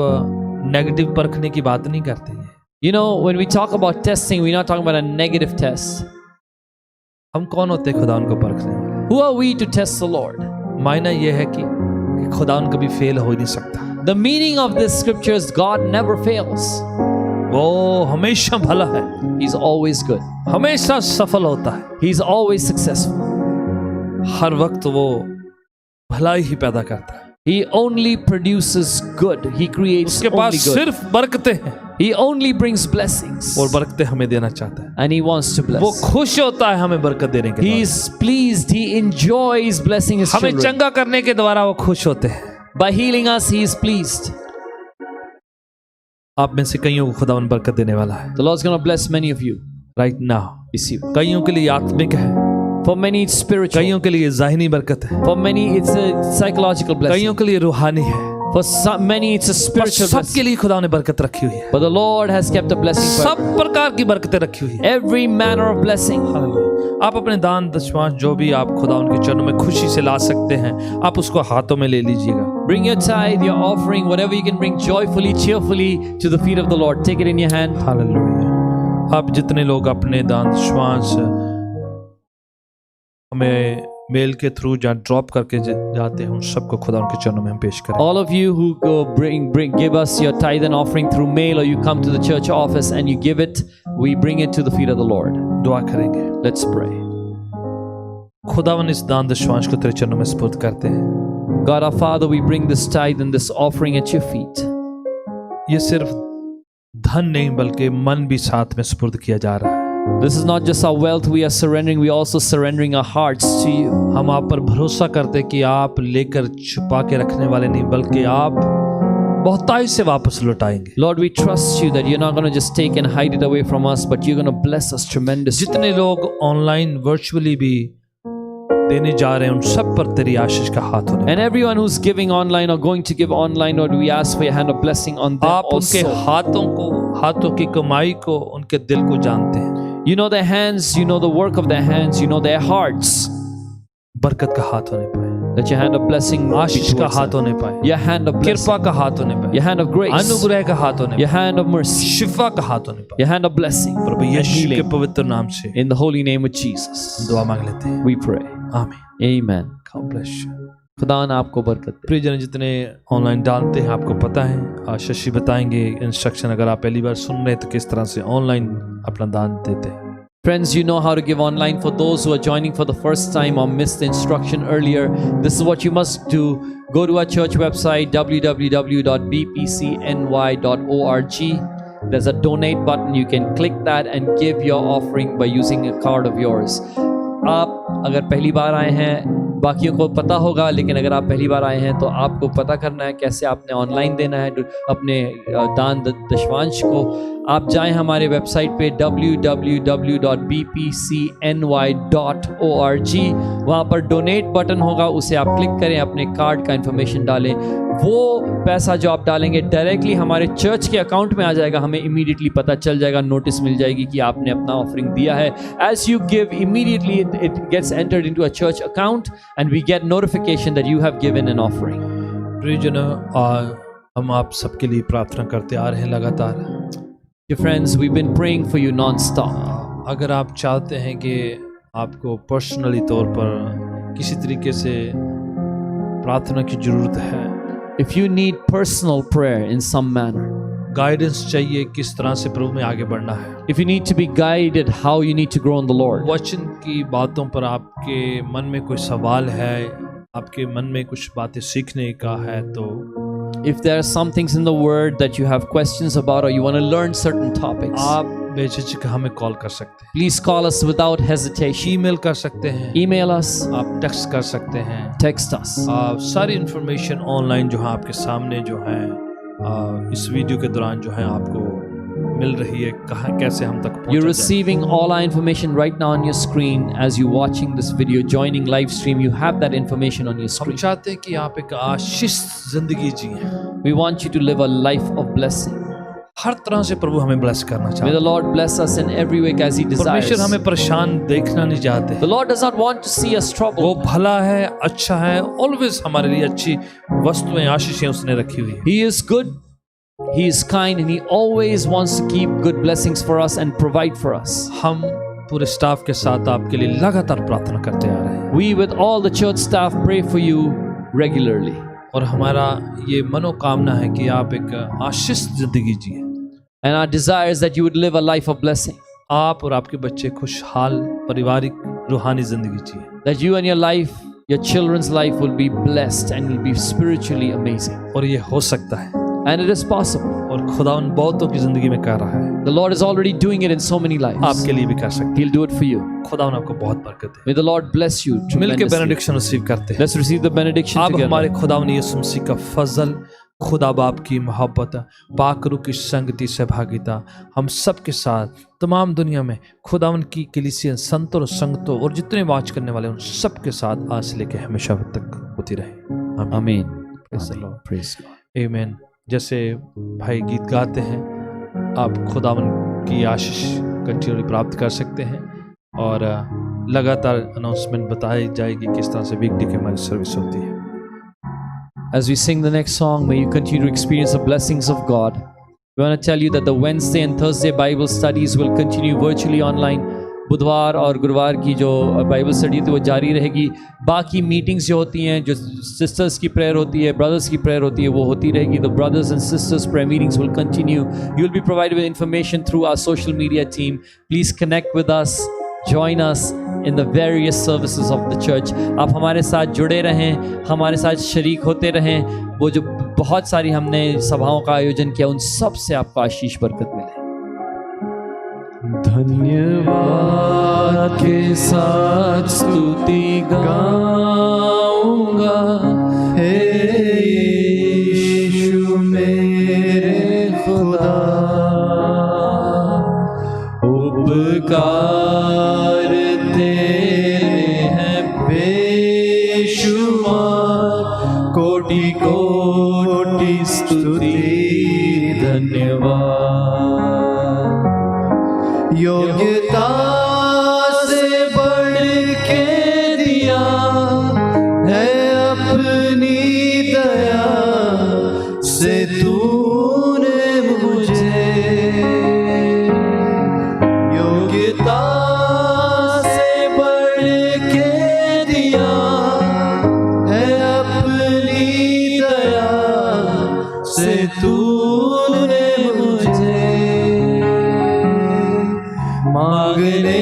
नेगेटिव परखने की बात नहीं करते हैं। You know, when we talk about testing, we're not talking about a negative test. हम कौन होते हैं खुदावन को परखने वाले? Who are we to test the Lord? मायना ये है कि खुदावन कभी फेल हो ही नहीं सकता। The meaning of this scripture is God never fails. वो हमेशा भला है, He's always good. हमेशा सफल होता है, He's always successful. हर वक्त वो भलाई ही पैदा करता है। He only produces good. He creates उसके only पास good. सिर्फ बरकतें हैं He only brings blessings. और बरकतें हमें देना चाहता है। And He wants to वो bless. खुश होता है हमें बरकत देने के He द्वारा। is pleased. He enjoys blessing His हमें children. चंगा करने के द्वारा वो खुश होते हैं। By healing us, He is pleased. आप में से कईयों को खुदावन बरकत देने वाला है The Lord's going to bless many of you. Right now. Receive. कईयों के लिए आत्मिक है, For many, it's spiritual. कईयों के लिए ज़ाहिनी बरकत है, For many, it's a psychological blessing. कईयों के लिए रूहानी है, For many, it's a पर spiritual सबके blessing. लिए खुदा ने बरकत रखी हुई है। But the Lord has kept a blessing for सब प्रकार की बरकतें रखी हुई है। every manner of blessing. Hallelujah. आप अपने दान दशमांश जो भी आप खुदा उनके चरणों में खुशी से ला सकते हैं, आप उसको हाथों में ले लीजिएगा। Bring your tithe, your offering, whatever you can bring joyfully, cheerfully to the feet of the Lord. Take it in your hand. Hallelujah. आप जितने लोग अपने दान दशमांश हमें मेल के थ्रू जहाँ ड्रॉप करके जाते हैं उन सबको खुदा उनके चरणों में हम पेश करें। All of you who go give us your tithe and offering through mail, or you come to the church office and you give it, we bring it to the feet of the Lord. दुआ करेंगे। Let's pray. खुदावन इस दान दशमांश को तेरे चरणों में सुपुर्द करते हैं। God our Father, we bring this tithe and this offering at your feet. ये सिर्फ धन नहीं बल्कि मन भी साथ में सुपुर्द किया जा रहा है। This is not just our wealth we are surrendering, we are also surrendering our hearts to you. हम आप पर भरोसा करते हैं कि आप लेकर छुपा के रखने वाले नहीं बल्कि आप बहुतायत से वापस लौटाएंगे। Lord, we trust you that you're not going to just take and hide it away from us, but you're going to bless us tremendously. जितने लोग ऑनलाइन वर्चुअली भी देने जा रहे हैं उन सब पर तेरी आशीष का हाथ होने। And everyone who's giving online or going to give online, Lord, we ask for your hand of blessing on them आप उनके also. हाथों की कमाई को उनके दिल को जानते हैं। You know their hands, you know the work of their hands, you know their hearts. बरकत का हाथ होने पाए, That your hand of blessing be आशीष का towards हाथ them. होने पाए, Your hand of blessing, कृपा का हाथ होने पाए, your hand of grace, अनुग्रह का हाथ होने your पाए, hand of mercy, शिफा का हाथ होने पाए। your hand of blessing, Prabhu and यीशु के healing. पवित्र नाम से In the holy name of Jesus, दुआ मांग लेते हैं। we pray. आमीन। Amen. God bless you। खुदा ने आपको बरकत दे। प्रियजन जितने ऑनलाइन डालते हैं आपको पता है, आज शशि बताएंगे इंस्ट्रक्शन। अगर आप पहली बार सुन रहे हैं तो किस तरह से ऑनलाइन अपना दान देते हैं। Friends, you know how to give online. For those who are joining for the first time or missed the instruction earlier, this is what you must do. Go to our church website, www.bpcny.org. There's a donate button. You can click that and give your offering by using a card of yours. आप अगर पहली बार आए हैं, बाकियों को पता होगा, लेकिन अगर आप पहली बार आए हैं तो आपको पता करना है कैसे आपने ऑनलाइन देना है अपने दान दशवांश को। आप जाएं हमारे वेबसाइट पे www.bpcny.org, वहाँ पर डोनेट बटन होगा, उसे आप क्लिक करें, अपने कार्ड का इन्फॉर्मेशन डालें। वो पैसा जो आप डालेंगे डायरेक्टली हमारे चर्च के अकाउंट में आ जाएगा, हमें इमीडिएटली पता चल जाएगा, नोटिस मिल जाएगी कि आपने अपना ऑफरिंग दिया है। As you give immediately it gets entered into a church account and we get notification that you have given an offering. प्रियजनों, हम आप सबके लिए प्रार्थना करते आ रहे हैं लगातार। Dear friends, we've been praying for you non-stop. अगर आप चाहते हैं कि आपको पर्सनली तौर पर किसी तरीके से प्रार्थना की ज़रूरत है, if you need personal prayer in some manner, guidance चाहिए किस तरह से प्रभु में आगे बढ़ना है, if you need to be guided how you need to grow in the Lord, वचन की बातों पर आपके मन में कोई सवाल है, आपके मन में कुछ बातें सीखने का है, तो if there are some things in the word that you have questions about or you want to learn certain topics, आप बेझिझक हमें कॉल कर सकते हैं, please call us without hesitation. Email कर सकते हैं, Email us, आप टेक्स्ट कर सकते हैं, text us. सारी इंफॉर्मेशन ऑनलाइन जो है आपके सामने जो है इस वीडियो के दौरान जो है आपको मिल रही है, कहाँ कैसे हम तक You're पहुंचा जाए। receiving all our information right now on your screen as you're watching this video, joining live stream. You have that information on your हम screen. चाहते हैं कि आप एक आशीष जिंदगी जिए, We want you to live a life of blessing. हर तरह से प्रभु हमें ब्लेस करना May चाहते the Lord bless us in every way as He हैं। desires. परमेश्वर हमें परेशान देखना नहीं चाहते। The Lord does not want to see us वो troubled. भला है, अच्छा है, ऑलवेज हमारे लिए अच्छी वस्तुएं आशीषें उसने रखी हुई है। He is good, He is kind, and He always wants to keep good blessings for us and provide for us. हम पूरे स्टाफ के साथ आपके लिए लगातार प्रार्थना करते आ रहे हैं We with all the church staff pray for you regularly. और हमारा ये मनोकामना है कि आप एक आशीष जिंदगी जिए, And our desire is that you would live a life of blessing. आप और आपके बच्चे खुशहाल पारिवारिक रूहानी जिंदगी जिए। That you and your life, your children's life will be blessed and will be spiritually amazing. और ये हो सकता है, And it is possible. और खुदा उन बहुतों की जिंदगी में कर रहा है, The Lord is already doing it in so many lives. आपके लिए भी कर सकते He'll do it for you. हैं। खुदा उन आपको बहुत बरकत दे। May the Lord bless you मिलके tremendously. बेनेडिक्शन रिसीव करते हैं। Let's receive the benediction अब together. हमारे खुदा यीशु मसीह का फजल, खुदा बाप की मोहब्बत, पाक रूह की संगति सहभागिता हम सब के साथ तमाम दुनिया में खुदा की कलीसिया संतों और संगतों और जितने वाच करने वाले उन सब के साथ आज से लेकर हमेशा तक होती रहे। Amen. Praise the Lord. Praise God. आमीन। जैसे भाई गीत गाते हैं, आप खुदावन की आशीष कंटिन्यू प्राप्त कर सकते हैं और लगातार अनाउंसमेंट बताई जाएगी किस तरह से वीकडे की हमारी सर्विस होती है। As we sing the next song, may you continue to experience the blessings of God. We want to tell you that the Wednesday and Thursday Bible studies will continue virtually online. बुधवार और गुरुवार की जो Bible study थी वो जारी रहेगी। बाकी मीटिंग्स जो होती हैं, जो सिस्टर्स की प्रेयर होती है, ब्रदर्स की प्रेयर होती है, वो होती रहेगी। The brothers and sisters prayer meetings will continue. You will be provided with information through our social media team. Please connect with us, join us in the various services of the church. आप हमारे साथ जुड़े रहें, हमारे साथ शरीक होते रहें। वो जो बहुत सारी हमने सभाओं का आयोजन किया, उन सब से आपको आशीष बरकत मिले। धन्यवाद के साथ स्तुति गाऊंगा, हे यीशु मेरे खुदा। उपकार तेरे हैं बेशुमार, कोटि कोटि स्तुति धन्यवाद। योग्यता से बढ़ के दिया है अपनी दया से तूने मुझे। योग्यता से बढ़ के दिया है अपनी दया से तूने मुझे। मांगने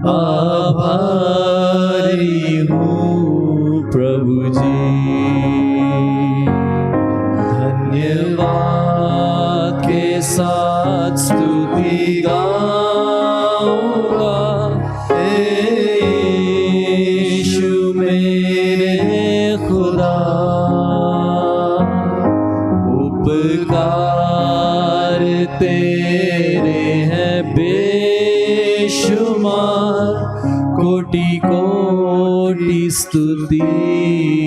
आभारी हूँ प्रभु जी। धन्यवाद के साथ स्तुति गाऊंगा, यीशु मेरे खुदा। उपकार तेरे हैं बेशुमार, कोटि कोटि स्तुति